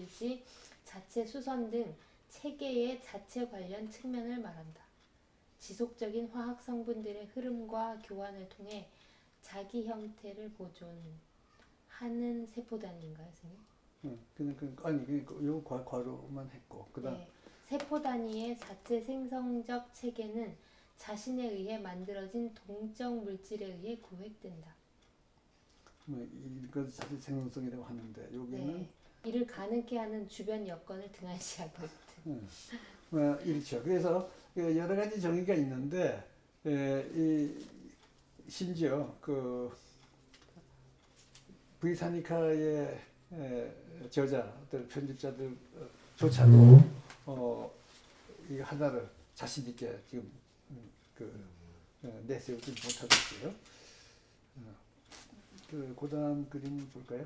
유지, 자체 수선 등 체계의 자체 관련 측면을 말한다. 지속적인 화학 성분들의 흐름과 교환을 통해 자기 형태를 보존하는 세포 단위인가요, 선생님? 아니 요 과로만 했고 그다음 네. 세포 단위의 자체 생성적 체계는 자신에 의해 만들어진 동적 물질에 의해 구획된다. 이것 자체 생성성이라고 하는데 여기는 네. 이를 가능케 하는 주변 여건을 등한시하고 있다. 이렇죠. 그래서 여러 가지 정의가 있는데 심지어 그 브리타니카의 저자들 편집자들조차도 이 하나를 자신 있게 지금 내세우지 못하고 있어요. 그 다음 그림 볼까요?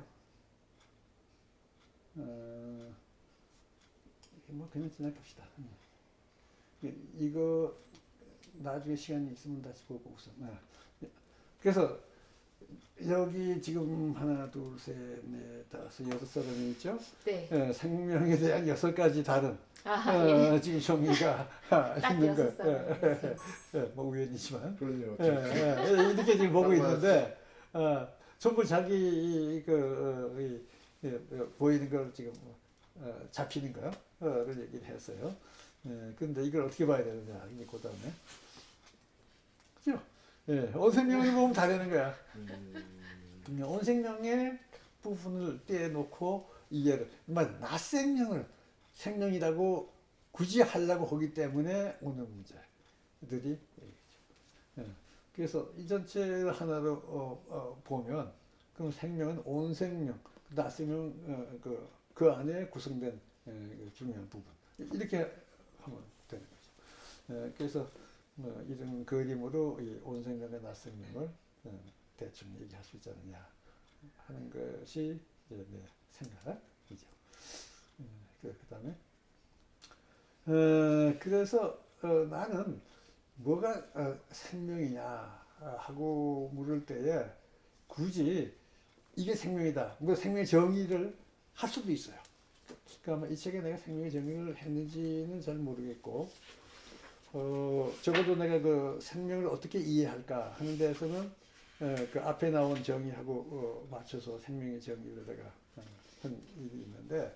뭐 그냥 지나갑시다. 이거 나중에 시간이 있으면 다시 보고 우선. 그래서 여기 지금 하나, 둘, 셋, 넷, 다섯, 여섯 사람이 있죠. 네. 생명에 대한 6가지 다른 예. 지금 정의가 딱 있는 6사람. 뭐 우연이지만. 그럼요. 이렇게 지금 보고 있는데 전부 자기 보이는 걸 지금 잡히는 거를 얘기를 했어요. 그런데 이걸 어떻게 봐야 되느냐 이제 그 다음에 그죠? 온 생명을 보면 다 되는 거야. 온 생명의 부분을 떼놓고 이해를, 나 생명이라고 굳이 하려고 하기 때문에 오는 문제들이 그래서 이 전체 하나로 보면 그럼 생명은 온 생명, 나 생명 그 안에 구성된 중요한 부분 이렇게 하면 되는 거죠. 그래서 이런 그림으로 이 온 생명과 나 생명을 대충 얘기할 수 있지 않느냐 하는 것이 이제 내 생각이죠. 그다음에 그래서 나는 뭐가 생명이냐 하고 물을 때에 굳이 이게 생명이다. 뭐 생명의 정의를 할 수도 있어요. 그러니까 이 책에 내가 생명의 정의를 했는지는 잘 모르겠고, 적어도 내가 그 생명을 어떻게 이해할까 하는 데서는 그 앞에 나온 정의하고 맞춰서 생명의 정의를 내가 한 일이 있는데,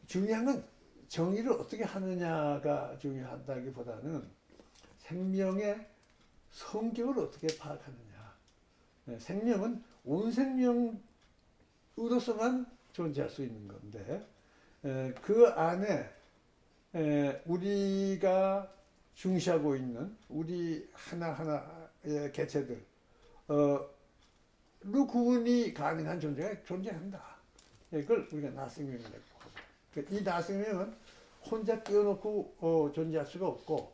중요한 건 정의를 어떻게 하느냐가 중요하다기보다는 생명의 성격을 어떻게 파악하느냐. 생명은 온 생명으로서만 존재할 수 있는 건데 그 안에 우리가 중시하고 있는 우리 하나하나의 개체들 로 구분이 가능한 존재가 존재한다. 그걸 우리가 나생명이라고 하고, 이 나생명은 혼자 띄워놓고 존재할 수가 없고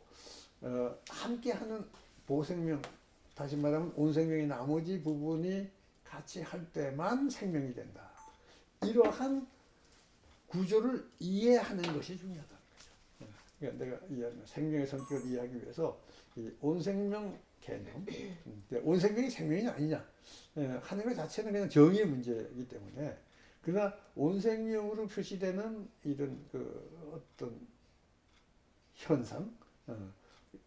함께하는 보생명, 다시 말하면 온생명의 나머지 부분이 같이 할 때만 생명이 된다. 이러한 구조를 이해하는 것이 중요하다는 거죠. 그러니까 내가 이해하는 생명의 성격을 이해하기 위해서 이 온생명 개념, 온생명이 생명이 아니냐 하는 것 자체는 그냥 정의의 문제이기 때문에, 그러나 온생명으로 표시되는 이런 그 어떤 현상,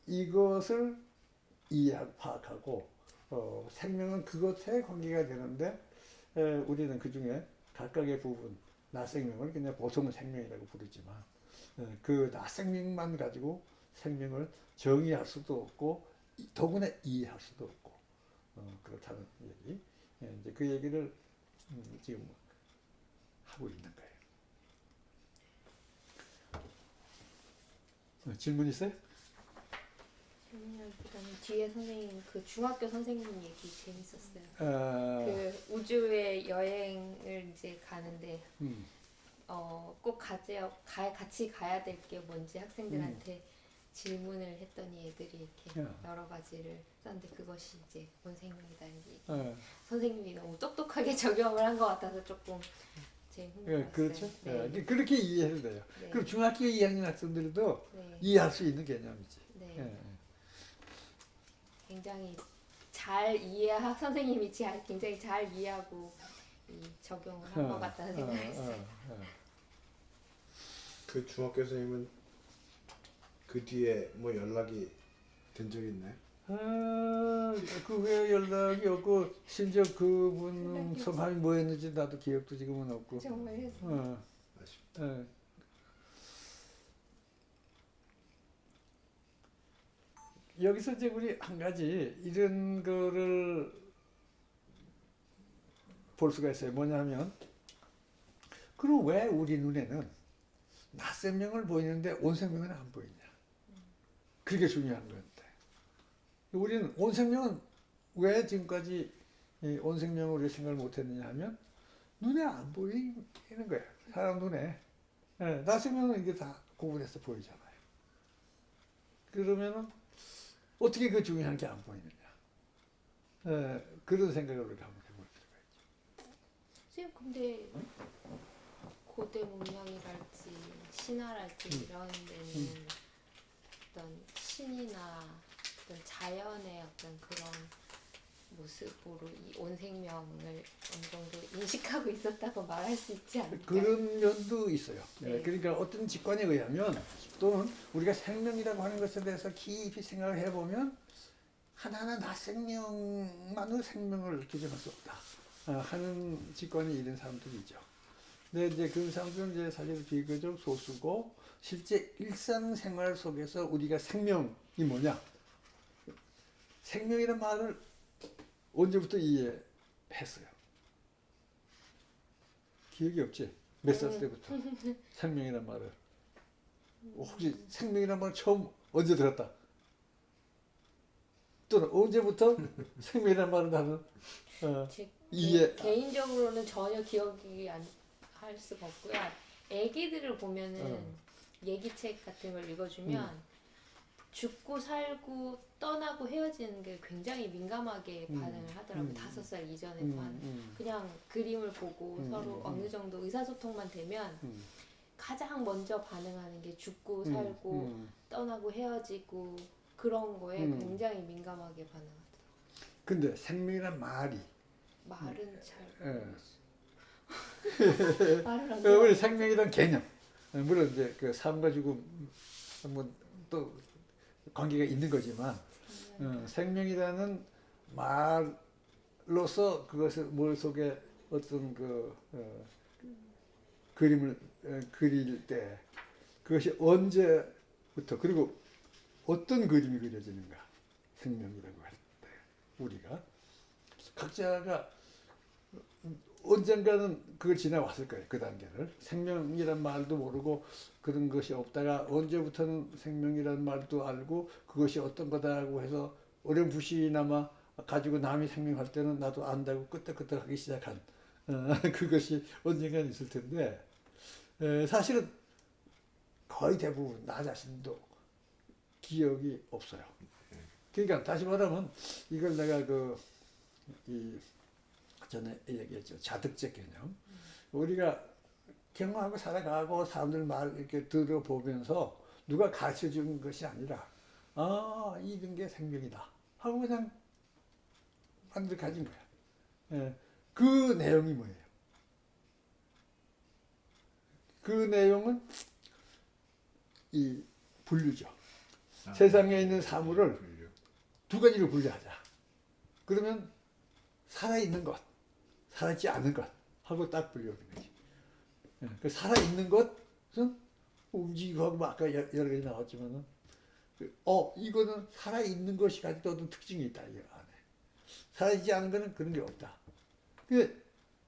이것을 이해하고 파악하고 생명은 그것에 관계가 되는데 우리는 그 중에 각각의 부분, 나생명을 그냥 보통은 생명이라고 부르지만 그 나생명만 가지고 생명을 정의할 수도 없고 더구나 이해할 수도 없고 그렇다는 얘기. 이제 그 얘기를 지금 하고 있는 거예요. 질문 있어요? 질문보다는 뒤에 선생님 그 중학교 선생님 얘기 재밌었어요. 아, 그 우주의 여행을 이제 가는데 꼭 같이 가야 될 게 뭔지 학생들한테 질문을 했더니 애들이 이렇게 여러 가지를 썼는데 그것이 이제 온생명이다 이게 선생님이 너무 똑똑하게 적용을 한 것 같아서 조금 재밌는 것 같아요. 그렇죠. 네. 그렇게 이해해도 돼요. 네. 그럼 중학교 2학년 학생들도 네. 이해할 수 있는 개념이지. 네. 굉장히 잘 선생님이 굉장히 잘 이해하고 적용을 한 것 같다는 생각을 했어요. 그 중학교 선생님은 그 뒤에 뭐 연락이 된 적이 있나요? 그 후에 연락이 없고 심지어 그분 성함이 뭐였는지 나도 기억도 지금은 없고. 정말 아쉽다. 여기서 이제 우리 한 가지 이런 거를 볼 수가 있어요. 뭐냐면 그럼 왜 우리 눈에는 낯생명을 보이는데 온생명은 안 보이냐? 그게 중요한 건데 우리는 온생명은 왜 지금까지 온생명을 우리 생각을 못했느냐 하면 눈에 안 보이는 거예요. 사람 눈에. 낯생명은 이게 다 구분해서 보이잖아요. 그러면은 어떻게 그 중요한 게 안 보이느냐? 그런 생각을 우리가 한번 해볼 필요가 있죠. 선생님 근데 고대 문명이랄지 신화랄지 이런 데는 어떤 신이나 어떤 자연의 어떤 그런 모습으로 이 온생명을 어느 정도 인식하고 있었다고 말할 수 있지 않을까요? 그런 면도 있어요. 네. 그러니까 어떤 직관에 의하면 또는 우리가 생명이라고 하는 것에 대해서 깊이 생각을 해보면 하나하나 낯생명만으로 생명을 규정할 수 없다 하는 직관이 있는 사람들이 있죠. 근데 이제 그 사람들은 이제 사실 비교적 소수고 실제 일상생활 속에서 우리가 생명이 뭐냐? 생명이라는 말을 언제부터 이해했어요? 기억이 없지? 몇 살 때부터 생명이란 말을 혹시 생명이란 말을 처음 언제 들었다? 또는 언제부터 생명이란 말을 나는 개인적으로는 전혀 기억이 안 할 수가 없고요. 애기들을 보면은 얘기책 같은 걸 읽어주면 죽고 살고 떠나고 헤어지는 게 굉장히 민감하게 반응을 하더라고요. 5살 이전에만 그냥 그림을 보고 서로 어느 정도 의사소통만 되면 가장 먼저 반응하는 게 죽고 살고 떠나고 헤어지고 그런 거에 굉장히 민감하게 반응하더라고요. 근데 생명이란 말은 잘 말을 안 우리 생명이란 개념 물론 이제 그 삶과 죽음 한번 또 관계가 있는 거지만 생명이라는 말로서 그것을 머릿속에 어떤 그림을 그릴 때 그것이 언제부터 그리고 어떤 그림이 그려지는가 생명이라고 할 때 우리가 각자가 언젠가는 그걸 지나왔을 거예요. 그 단계를. 생명이란 말도 모르고 그런 것이 없다가 언제부터는 생명이란 말도 알고 그것이 어떤 거다라고 해서 어렴풋이나마 가지고 남이 생명할 때는 나도 안다고 끄떡끄떡하기 시작한 그것이 언젠가는 있을 텐데 사실은 거의 대부분 나 자신도 기억이 없어요. 그러니까 다시 말하면 이걸 내가 이 전에 얘기했죠. 자득적 개념. 우리가 경험하고 살아가고 사람들 말 이렇게 들어보면서 누가 가르쳐 준 것이 아니라 이런 게 생명이다 하고 그냥 만들 가진 거야. 예. 그 내용이 뭐예요? 그 내용은 이 분류죠. 세상에 있는 사물을 두 가지로 분류하자. 그러면 살아있는 것, 살아있지 않은 것 하고 딱 분류하는 거지. 그 살아있는 것은 움직이고 하고 아까 여러 가지 나왔지만은 이거는 살아있는 것이 가지고 어떤 특징이 있다. 이 안에. 살아있지 않은 거는 그런 게 없다.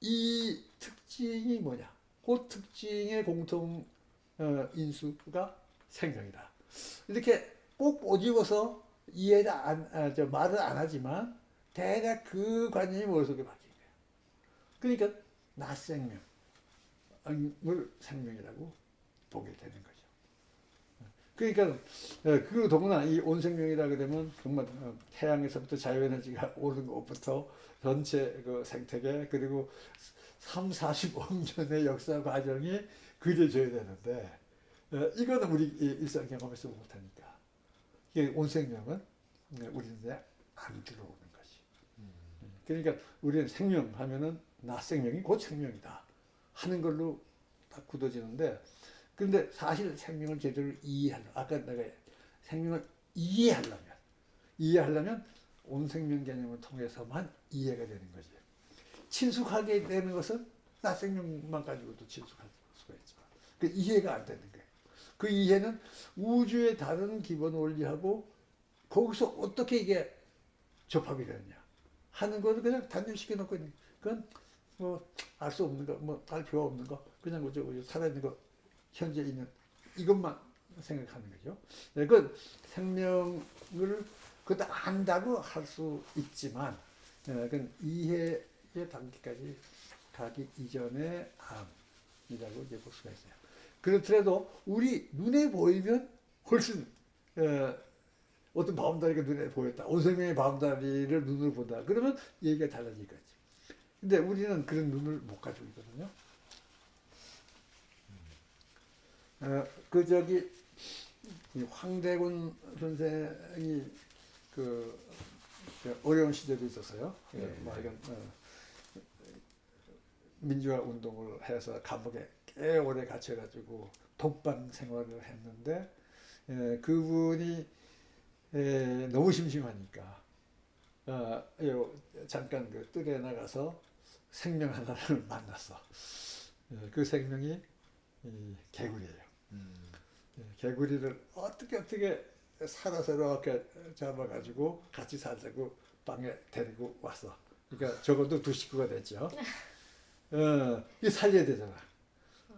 이 특징이 뭐냐? 그 특징의 공통 인수가 생명이다. 이렇게 꼭 꼬집어서 말을 안 하지만 대략 그 관념이 머릿속에 박힌 거예요. 그러니까 나 생명을 생명이라고 보게 되는 거죠. 그러니까 그 더구나 이 온생명이라 그러면 정말 태양에서부터 자유에너지가 오는 것부터 전체 그 생태계 그리고 3, 40억 년의 역사 과정이 그려져야 되는데 이거는 우리 일상 경험에서 못하니까 이게 온생명은 우리는 안 들어오는 거지. 그러니까 우리는 생명하면은 나 생명이 곧 생명이다 하는 걸로 딱 굳어지는데 그런데 사실 생명을 제대로 이해하려면 아까 내가 생명을 이해하려면 온생명 개념을 통해서만 이해가 되는 거지. 친숙하게 되는 것은 나 생명만 가지고도 친숙할 수가 있지만 그 이해가 안 되는 거예요. 그 이해는 우주의 다른 기본 원리하고 거기서 어떻게 이게 접합이 되느냐 하는 거를 그냥 단순시켜 놓고 있는 그건 뭐 알 수 없는 거, 뭐 알 필요 없는 거, 그냥 그저 살아있는 거 현재 있는 이것만 생각하는 거죠. 그 생명을 그것도 안다고 할 수 있지만 그건 이해의 단계까지 가기 이전의 암이라고 이제 볼 수가 있어요. 그렇더라도 우리 눈에 보이면 훨씬 어떤 바운다리가 눈에 보였다. 온생명의 바운다리를 눈으로 본다. 그러면 얘기가 달라질 거지. 근데 우리는 그런 눈을 못 가지고 있거든요. 이 황대군 선생이 그 어려운 시절이 있었어요. 뭐 하여간 민주화 운동을 해서 감옥에 꽤 오래 갇혀가지고 독방 생활을 했는데 그분이 너무 심심하니까 잠깐 그 뜰에 나가서 생명 하나를 만났어. 그 생명이 개구리예요. 개구리를 어떻게 살아서 이렇게 잡아가지고 같이 살자고 방에 데리고 왔어. 그러니까 적어도 두 식구가 됐죠. 이 살려야 되잖아.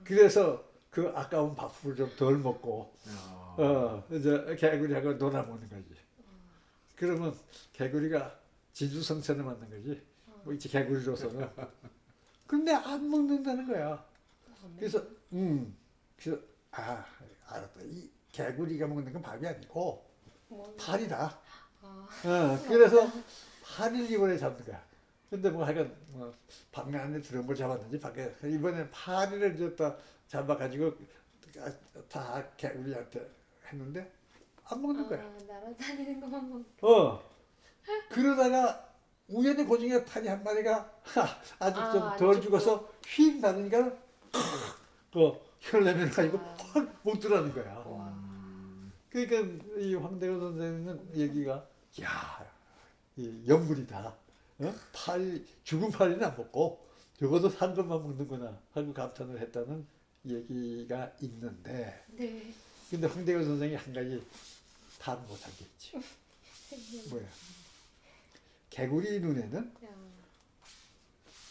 그래서 그 아까운 밥을 좀 덜 먹고 이제 개구리하고 놀아보는 거지. 그러면 개구리가 진수성찬을 만든 거지. 뭐 이제 개구리로서는. 근데 안 먹는다는 거야. 그래서 알았다. 이 개구리가 먹는 건 밥이 아니고 파리다. 그래서 파리를 이번에 잡는 거야. 근데 뭐 하여간 방에 안에 들은 걸 잡았는지 밖에 이번에 파리를 줬다 잡아가지고 다 개구리한테 했는데 안 먹는 거야. 날아다니는 것만 먹. 그러다가 우연히 그 중에 파리 한 마리가 아직 좀 덜 죽어서 휙 나르니까 혀를 내밀어가지고 확 못 들어가는 거야. 그러니까 이 황대근 선생님은 얘기가 이 영물이다. 죽은 파리는 안 먹고 적어도 산 것만 먹는구나 하고 감탄을 했다는 얘기가 있는데 네. 근데 황대근 선생이 한 가지 파악 못한 게 있지. 뭐야? 개구리 눈에는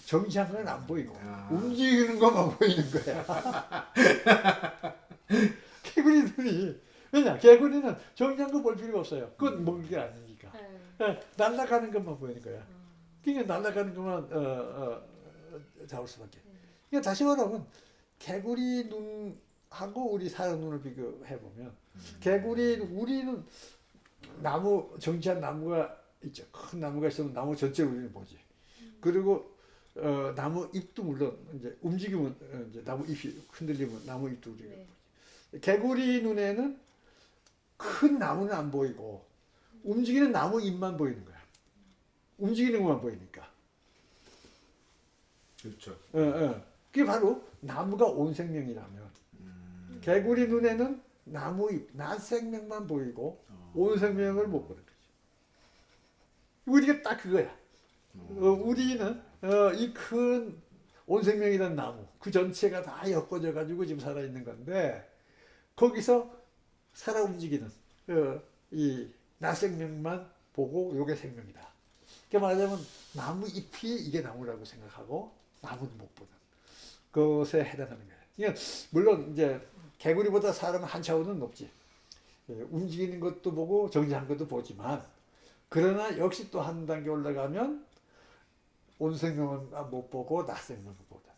정지한 건 안 보이고 아. 움직이는 것만 보이는 거야. 개구리 눈이 왜냐? 개구리는 정지한 거 볼 필요가 없어요. 그건 먹는 게 아니니까. 날아가는 것만 보이는 거야. 그러니까 날아가는 것만 잡을 수밖에. 그러니까 다시 말하면 개구리 눈하고 우리 사람 눈을 비교해 보면 개구리 우리는 나무 정지한 나무가 있죠. 큰 나무가 있으면 나무 전체를 우리는 보지. 그리고 나무 잎도 물론 이제 움직이면 이제 나무 잎이 흔들리면 나무 잎도 우리가 보지. 개구리 눈에는 큰 나무는 안 보이고 움직이는 나무 잎만 보이는 거야. 움직이는 것만 보이니까. 그렇죠. 그게 바로 나무가 온 생명이라면 개구리 눈에는 나무 잎, 난 생명만 보이고 온 생명을 못 보는 거지. 우리가 딱 그거야. 우리는 이 큰 온 생명이라는 나무 그 전체가 다 엮어져 가지고 지금 살아 있는 건데 거기서 살아 움직이는 이 나 생명만 보고 요게 생명이다. 그러니까 말하자면 나무 잎이 이게 나무라고 생각하고 나무는 못 보는 그것에 해당하는 거예요. 그러니까 물론 이제 개구리보다 사람은 한 차원은 높지. 움직이는 것도 보고 정지한 것도 보지만 그러나 역시 또 한 단계 올라가면 온 생명은 못 보고 나 생명을 보다.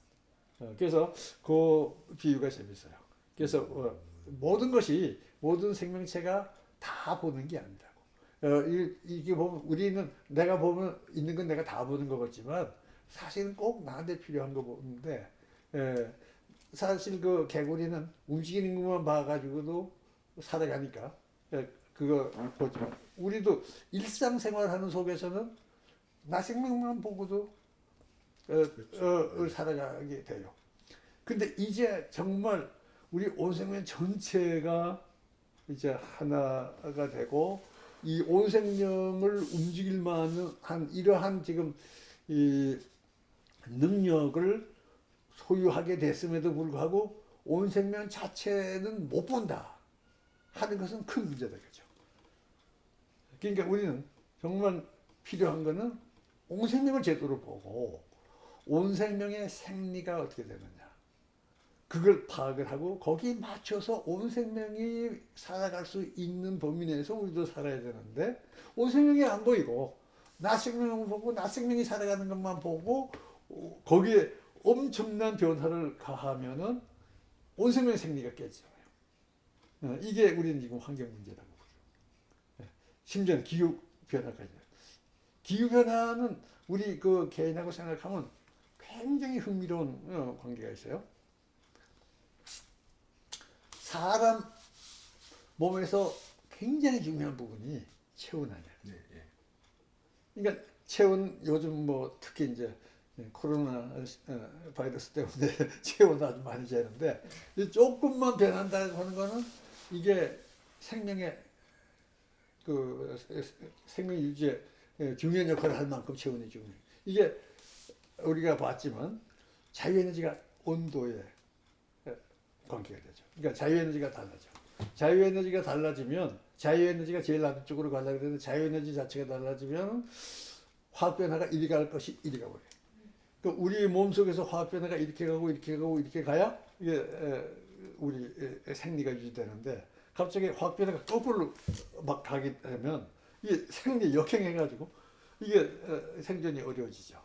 그래서 그 비유가 재밌어요. 그래서 모든 것이 모든 생명체가 다 보는 게 아니라고. 이게 보면 우리는 내가 보면 있는 건 내가 다 보는 것 같지만 사실은 꼭 나한테 필요한 거 보는데 사실 그 개구리는 움직이는 것만 봐가지고도 살아가니까 그거 보지만 우리도 일상생활하는 속에서는 나 생명만 보고도 살아가게 돼요. 근데 이제 정말 우리 온 생명 전체가 이제 하나가 되고 이 온 생명을 움직일 만한 이러한 지금 이 능력을 소유하게 됐음에도 불구하고 온 생명 자체는 못 본다 하는 것은 큰 문제다, 그죠? 그러니까 우리는 정말 필요한 거는 온 생명을 제대로 보고 온 생명의 생리가 어떻게 되느냐 그걸 파악을 하고 거기에 맞춰서 온 생명이 살아갈 수 있는 범위 내에서 우리도 살아야 되는데 온 생명이 안 보이고 나 생명을 보고 나 생명이 살아가는 것만 보고 거기에 엄청난 변화를 가하면은 온 생명의 생리가 깨지잖아요. 이게 우리는 지금 환경 문제라고 보죠. 심지어는 기후 변화까지. 기후 변화는 우리 그 개인하고 생각하면 굉장히 흥미로운 관계가 있어요. 사람 몸에서 굉장히 중요한 부분이 체온 아니야. 네, 그러니까 체온 요즘 뭐 특히 이제 코로나 바이러스 때문에 체온 아주 많이 재는데 조금만 변한다고 하는 거는 이게 생명의 그 생명 유지에 중요한 역할을 할 만큼 체온이 중요해. 이게 우리가 봤지만 자유에너지가 온도에 관계가 되죠. 그러니까 자유에너지가 달라져. 자유에너지가 달라지면 자유에너지가 제일 낮은 쪽으로 가려고 되는데 자유에너지 자체가 달라지면 화학 변화가 이리 갈 것이 이리 가버려요. 그러니까 우리 몸속에서 화학 변화가 이렇게 가고 이렇게 가고 이렇게 가야 이게 우리 생리가 유지되는데 갑자기 화학 변화가 거꾸로 막 가게 되면 이게 생리 역행해가지고 이게 생존이 어려워지죠.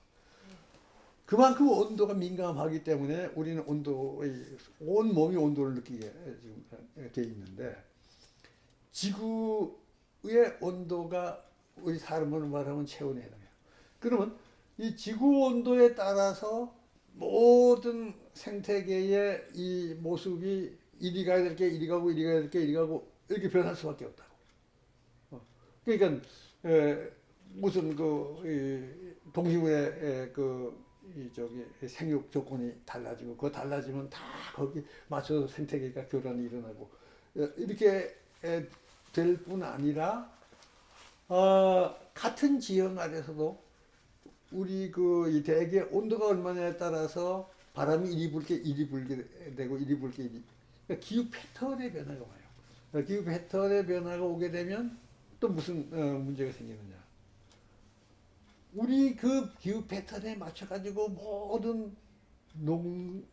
그만큼 온도가 민감하기 때문에 우리는 온도의 온 몸이 온도를 느끼게 지금 돼 있는데 지구의 온도가 우리 사람으로 말하면 체온에 해당해요. 그러면 이 지구 온도에 따라서 모든 생태계의 이 모습이 이리 가야 될 게 이리 가고 이리 가야 될 게 이리 가고 이렇게 변할 수밖에 없다고. 그러니까 무슨 그 동식물의 이 저기 생육 조건이 달라지고 그거 달라지면 다 거기 맞춰서 생태계가 교란이 일어나고 이렇게 될 뿐 아니라 같은 지형 아래서도 우리 그 이 대기 온도가 얼마냐에 따라서 바람이 이리 불게 이리 불게 되고 이리 불게 이리 그러니까 기후 패턴의 변화가 와요. 기후 패턴의 변화가 오게 되면 또 무슨 문제가 생기느냐. 우리 그 기후 패턴에 맞춰 가지고 모든 농업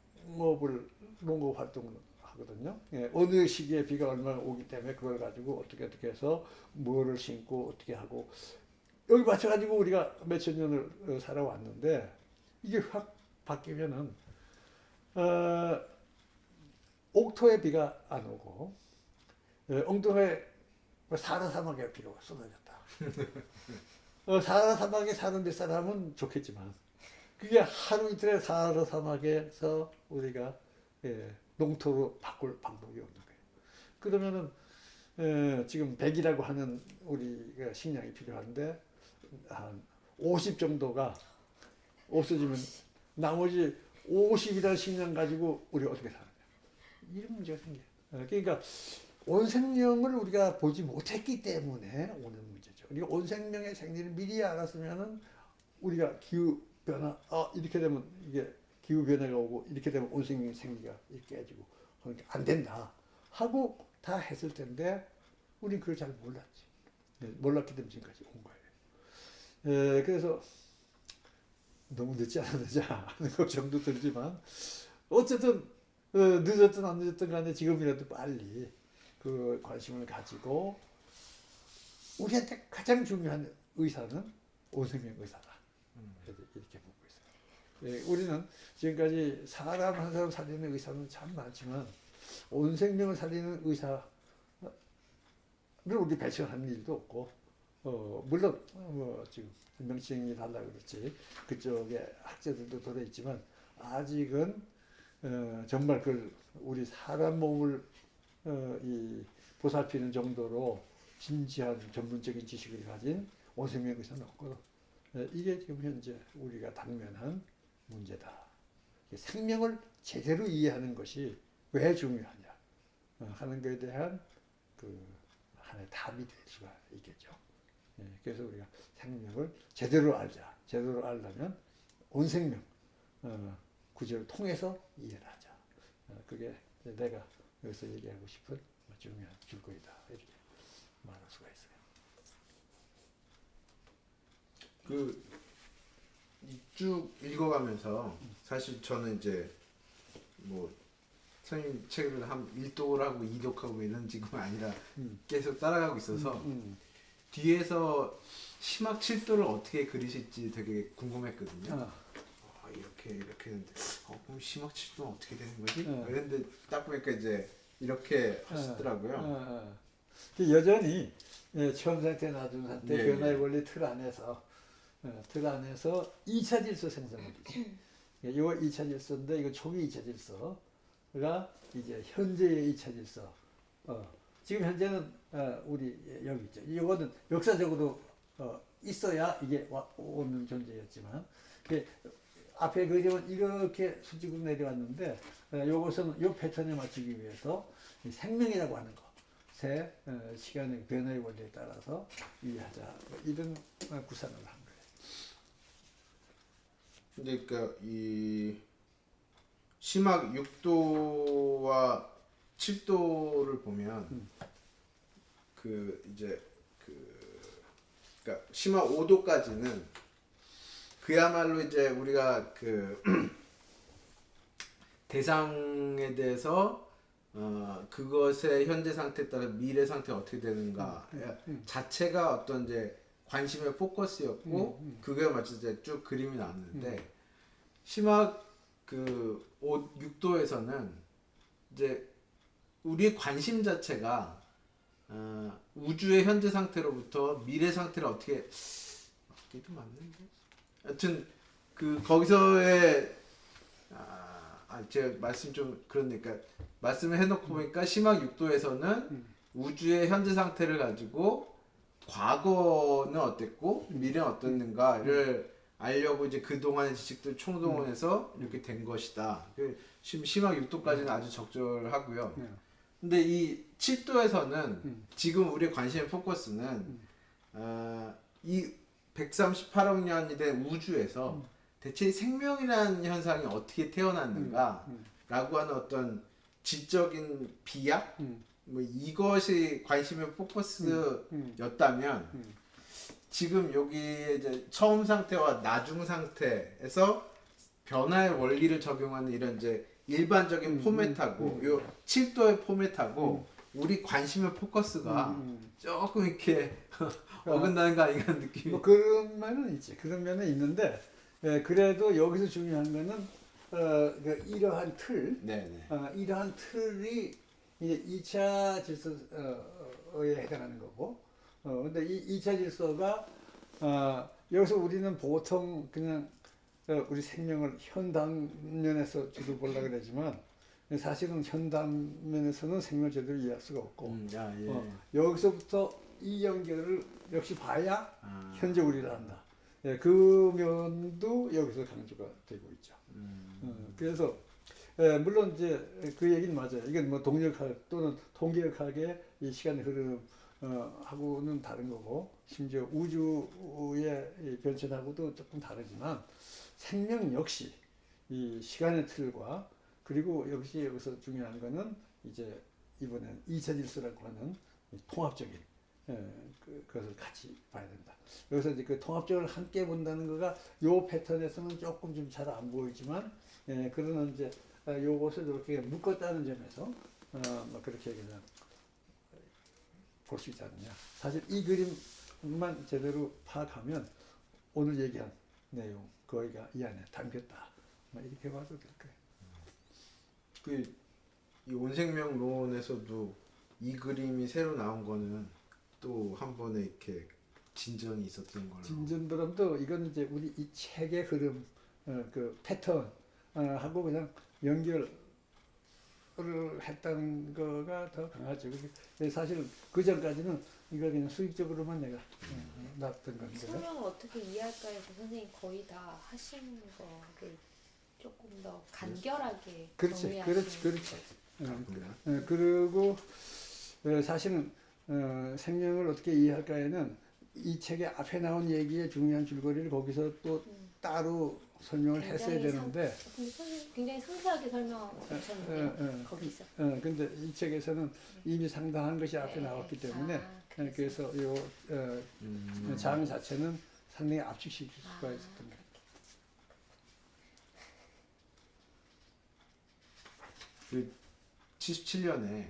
활동을 하거든요. 예, 어느 시기에 비가 얼마나 오기 때문에 그걸 가지고 어떻게 해서 뭐를 심고 어떻게 하고 여기 맞춰 가지고 우리가 몇천 년을 살아왔는데 이게 확 바뀌면은 옥토에 비가 안 오고 엉뚱하게 사하라 사막에 비가 쏟아졌다. 사하라 사막에 사는 몇 사람은 좋겠지만 그게 하루 이틀에 사하라 사막에서 우리가 농토로 바꿀 방법이 없는 거예요. 그러면은 지금 100이라고 하는 우리가 식량이 필요한데 한 50 정도가 없어지면 나머지 50이라는 식량 가지고 우리가 어떻게 살아요? 이런 문제가 생겨요. 그러니까 온 생명을 우리가 보지 못했기 때문에 오는 문제죠. 우리가 온 생명의 생리를 미리 알았으면은 우리가 기후 변화, 이렇게 되면 이게 기후 변화가 오고 이렇게 되면 온 생명의 생리가 이렇게 깨지고 그러니까 안 된다 하고 다 했을 텐데 우리는 그걸 잘 몰랐지. 몰랐기 때문에 지금까지 온 거예요. 그래서 너무 늦지 않았느냐 하는 걱정도 들지만 어쨌든 늦었든 안 늦었든 간에 지금이라도 빨리 그 관심을 가지고 우리한테 가장 중요한 의사는 온생명 의사다. 이렇게 보고 있어요. 우리는 지금까지 사람 한 사람 살리는 의사는 참 많지만 온생명을 살리는 의사를 우리 배척하는 일도 없고 물론 지금 명칭이 달라 그렇지 그쪽에 학자들도 들어있지만 아직은 정말 그 우리 사람 몸을 이 보살피는 정도로 진지한 전문적인 지식을 가진 온생명 의사는 없거든. 이게 지금 현재 우리가 당면한 문제다. 생명을 제대로 이해하는 것이 왜 중요하냐 하는 것에 대한 그 하나의 답이 될 수가 있겠죠. 그래서 우리가 생명을 제대로 알자. 제대로 알려면 온 생명 구조를 통해서 이해를 하자. 그게 내가 여기서 얘기하고 싶은 중요한 줄거리다. 이렇게 말할 수가 있어요. 쭉 읽어가면서 사실 저는 이제 뭐 선생님 책을 한 1독을 하고 2독하고 이런 지금 아니라 계속 따라가고 있어서 뒤에서 심학 7도를 어떻게 그리실지 되게 궁금했거든요. 이렇게 했는데 그럼 심학 7도는 어떻게 되는 거지? 그런데 딱 보니까 이제 이렇게 하시더라고요. 여전히 처음 상태, 나중 상태, 변화의 원리 틀 안에서 2차 질서 생성을 하죠. 이거 2차 질서인데 이거 초기 2차 질서가 이제 현재의 2차 질서. 지금 현재는 우리 여기 있죠. 이거는 역사적으로 있어야 이게 오는 존재였지만 앞에 그림은 이렇게 수직으로 내려왔는데 이것은 이 패턴에 맞추기 위해서 생명이라고 하는 것의 시간의 변화의 원리에 따라서 이해하자 이런 구상을 한 거예요. 근데 그러니까 이 심학 6도와 7도를 보면 그러니까 심학 5도까지는 그야말로 이제 우리가 그 대상에 대해서 그것의 현재 상태에 따라 미래 상태가 어떻게 되는가 자체가 어떤 이제 관심의 포커스였고 그거에 맞춰서 이제 쭉 그림이 나왔는데 심학 그 6도에서는 이제 우리의 관심 자체가 우주의 현재 상태로부터 미래 상태를 어떻게 이도 맞는데 하여튼 그 거기서의 제가 말씀 좀 그러니까 말씀을 해놓고 보니까 심학 6도에서는 우주의 현재 상태를 가지고 과거는 어땠고 미래는 어땠는가를 알려고 이제 그동안의 지식들 총동원해서 이렇게 된 것이다. 심학 6도까지는 아주 적절하고요. 근데 이 7도에서는 지금 우리의 관심의 포커스는 이 138억 년이 된 우주에서 대체 생명이라는 현상이 어떻게 태어났는가 라고 하는 어떤 지적인 비약 뭐 이것이 관심의 포커스였다면 지금 여기에 이제 처음 상태와 나중 상태에서 변화의 원리를 적용하는 이런 이제 일반적인 포맷하고 요 7도의 포맷하고 우리 관심의 포커스가 조금 이렇게 어긋나는 거 아닌가 하는 느낌이. 뭐 그런 면은 있지. 그런 면은 있는데 그래도 여기서 중요한 거는 이러한 틀, 네네. 이러한 틀이 이제 2차 질서에 해당하는 거고, 근데 이 2차 질서가 여기서 우리는 보통 그냥 우리 생명을 현단면에서 주로 보려고 그러지만 사실은 현단면에서는 생명을 제대로 이해할 수가 없고 예. 여기서부터 이 연결을 역시 봐야 현재 우리를 안다. 그 면도 여기서 강조가 되고 있죠. 그래서 물론 이제 그 얘기는 맞아요. 이건 뭐 동력학 또는 통계학의 이 시간의 흐름 하고는 다른 거고 심지어 우주의 이 변천하고도 조금 다르지만 생명 역시 이 시간의 틀과 그리고 역시 여기서 중요한 거는 이제 이번엔 2차 질서라고 하는 이 통합적인 그것을 같이 봐야 된다. 여기서 이제 그 통합적으로 함께 본다는 거가 요 패턴에서는 조금 좀 잘 안 보이지만 그러나 이제 요것을 이렇게 묶었다는 점에서 뭐 그렇게 그냥 볼 수 있지 않느냐. 사실 이 그림만 제대로 파악하면 오늘 얘기한 내용 거기가 이 안에 담겼다. 뭐 이렇게 봐도 될 거예요. 이 온생명론에서도 이 그림이 새로 나온 거는 또 한 번에 이렇게 진전이 있었던 걸로. 진전보다도 이건 이제 우리 이 책의 흐름, 그 패턴 하고 그냥 연결을 했다는 거가 더 강하죠. 사실 그 전까지는 이거 그냥 수익적으로만 내가 놨던 건데. 설명을 어떻게 이해할까 해서 선생님 거의 다 하신 거를 조금 더 간결하게 정리하시는 그렇지. 거죠. 그리고 사실은 생명을 어떻게 이해할까에는 이 책의 앞에 나온 얘기의 중요한 줄거리를 거기서 또 따로 설명을 했어야 되는데. 근데 선생님 굉장히 상세하게 설명하셨는데요. 거기서. 근데 이 책에서는 이미 상당한 것이 앞에 나왔기 때문에 그래서 요 장 자체는 상당히 압축시킬 수가 있었던 거예요. 77년에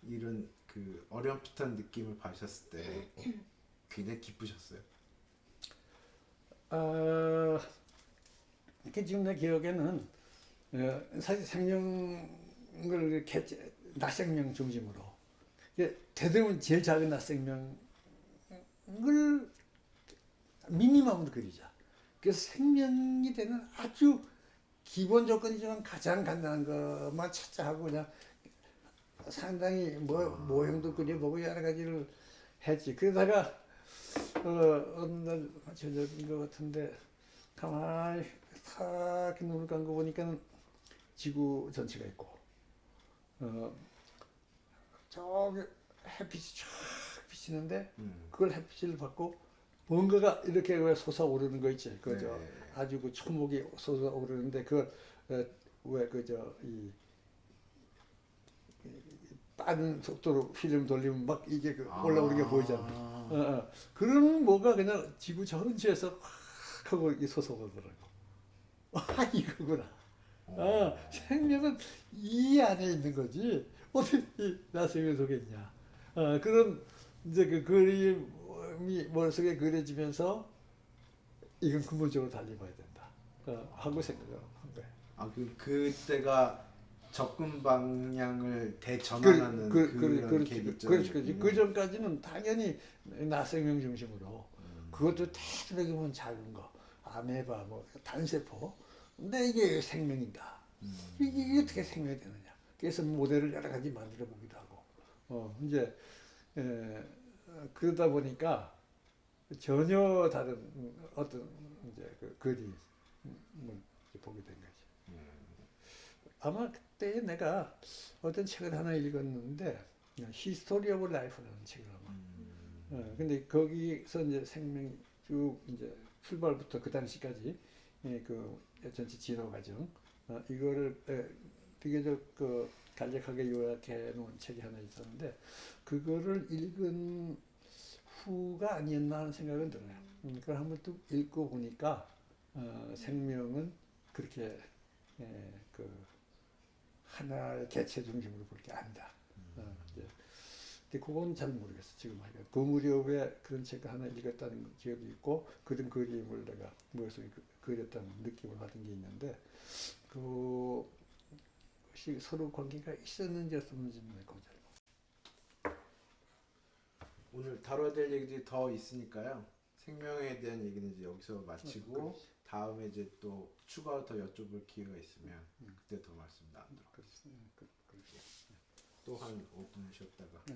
이런 그 어렴풋한 느낌을 받으셨을 때 굉장히 기쁘셨어요? 지금 내 기억에는 사실 생명을 이렇게 낮생명 중심으로 되도록이면 제일 작은 낮생명을 미니멈으로 그리자. 그래서 생명이 되는 아주 기본 조건이지만 가장 간단한 것만 찾자 하고 그냥 상당히 모형도 그려보고 여러 가지를 했지. 그러다가 어느 날 저녁인 것 같은데 가만히 탁 눈을 감고 보니까는 지구 전체가 있고 저기 햇빛이 쫙 비치는데 그걸 햇빛을 받고 뭔가가 이렇게 왜 솟아오르는 거 있지. 그죠? 아주 그 초목이 솟아오르는데 그걸 왜 그저 이 빠른 속도로 필름 돌리면 막 이게 올라오는 게 보이잖아. 그런 뭐가 그냥 지구 전체에서 확 하고 이게 솟아오르더라고. 이거구나. 생명은 이 안에 있는 거지. 어떻게 나 생명 속에 있냐. 그런 이제 그 그림이 머릿속에 그려지면서 이건 근본적으로 달리 봐야 된다. 하고 생각을 한 거예요. 그때가 접근 방향을 대전환하는 그런 계기점이었군요. 그 전까지는 당연히 나생명 중심으로 그것도 대부분 작은 거 아메바 뭐 단세포 근데 이게 생명인가 이게 어떻게 생명이 되느냐 그래서 모델을 여러 가지 만들어 보기도 하고 이제 그러다 보니까 전혀 다른 어떤 이제 그 그림을 보게 된 거지. 아마 그때 내가 어떤 책을 하나 읽었는데 History of Life라는 책을 아마. 근데 거기서 이제 생명이 쭉 이제 출발부터 그 당시까지 그 전체 진화 과정 이거를 비교적 그 간략하게 요약해 놓은 책이 하나 있었는데 그거를 읽은 후가 아니었나 하는 생각은 들어요. 그걸 한번 또 읽고 보니까 생명은 그렇게 그 하나의 개체 중심으로 볼 게 아니다. 이제 근데 그건 잘 모르겠어 지금 하기가. 그 무렵에 그런 책을 하나 읽었다는 기억이 있고 그런 그림을 내가 머릿속에 그렸다는 느낌을 받은 게 있는데 그것이 서로 관계가 있었는지 없었는지는 그건 잘 오늘 다뤄야 될 얘기들이 더 있으니까요. 생명에 대한 얘기는 이제 여기서 마치고 그렇지. 다음에 이제 또 추가로 더 여쭤볼 기회가 있으면 그때 더 말씀 나누도록 그렇습니다. 또 한 5분 쉬었다가 네.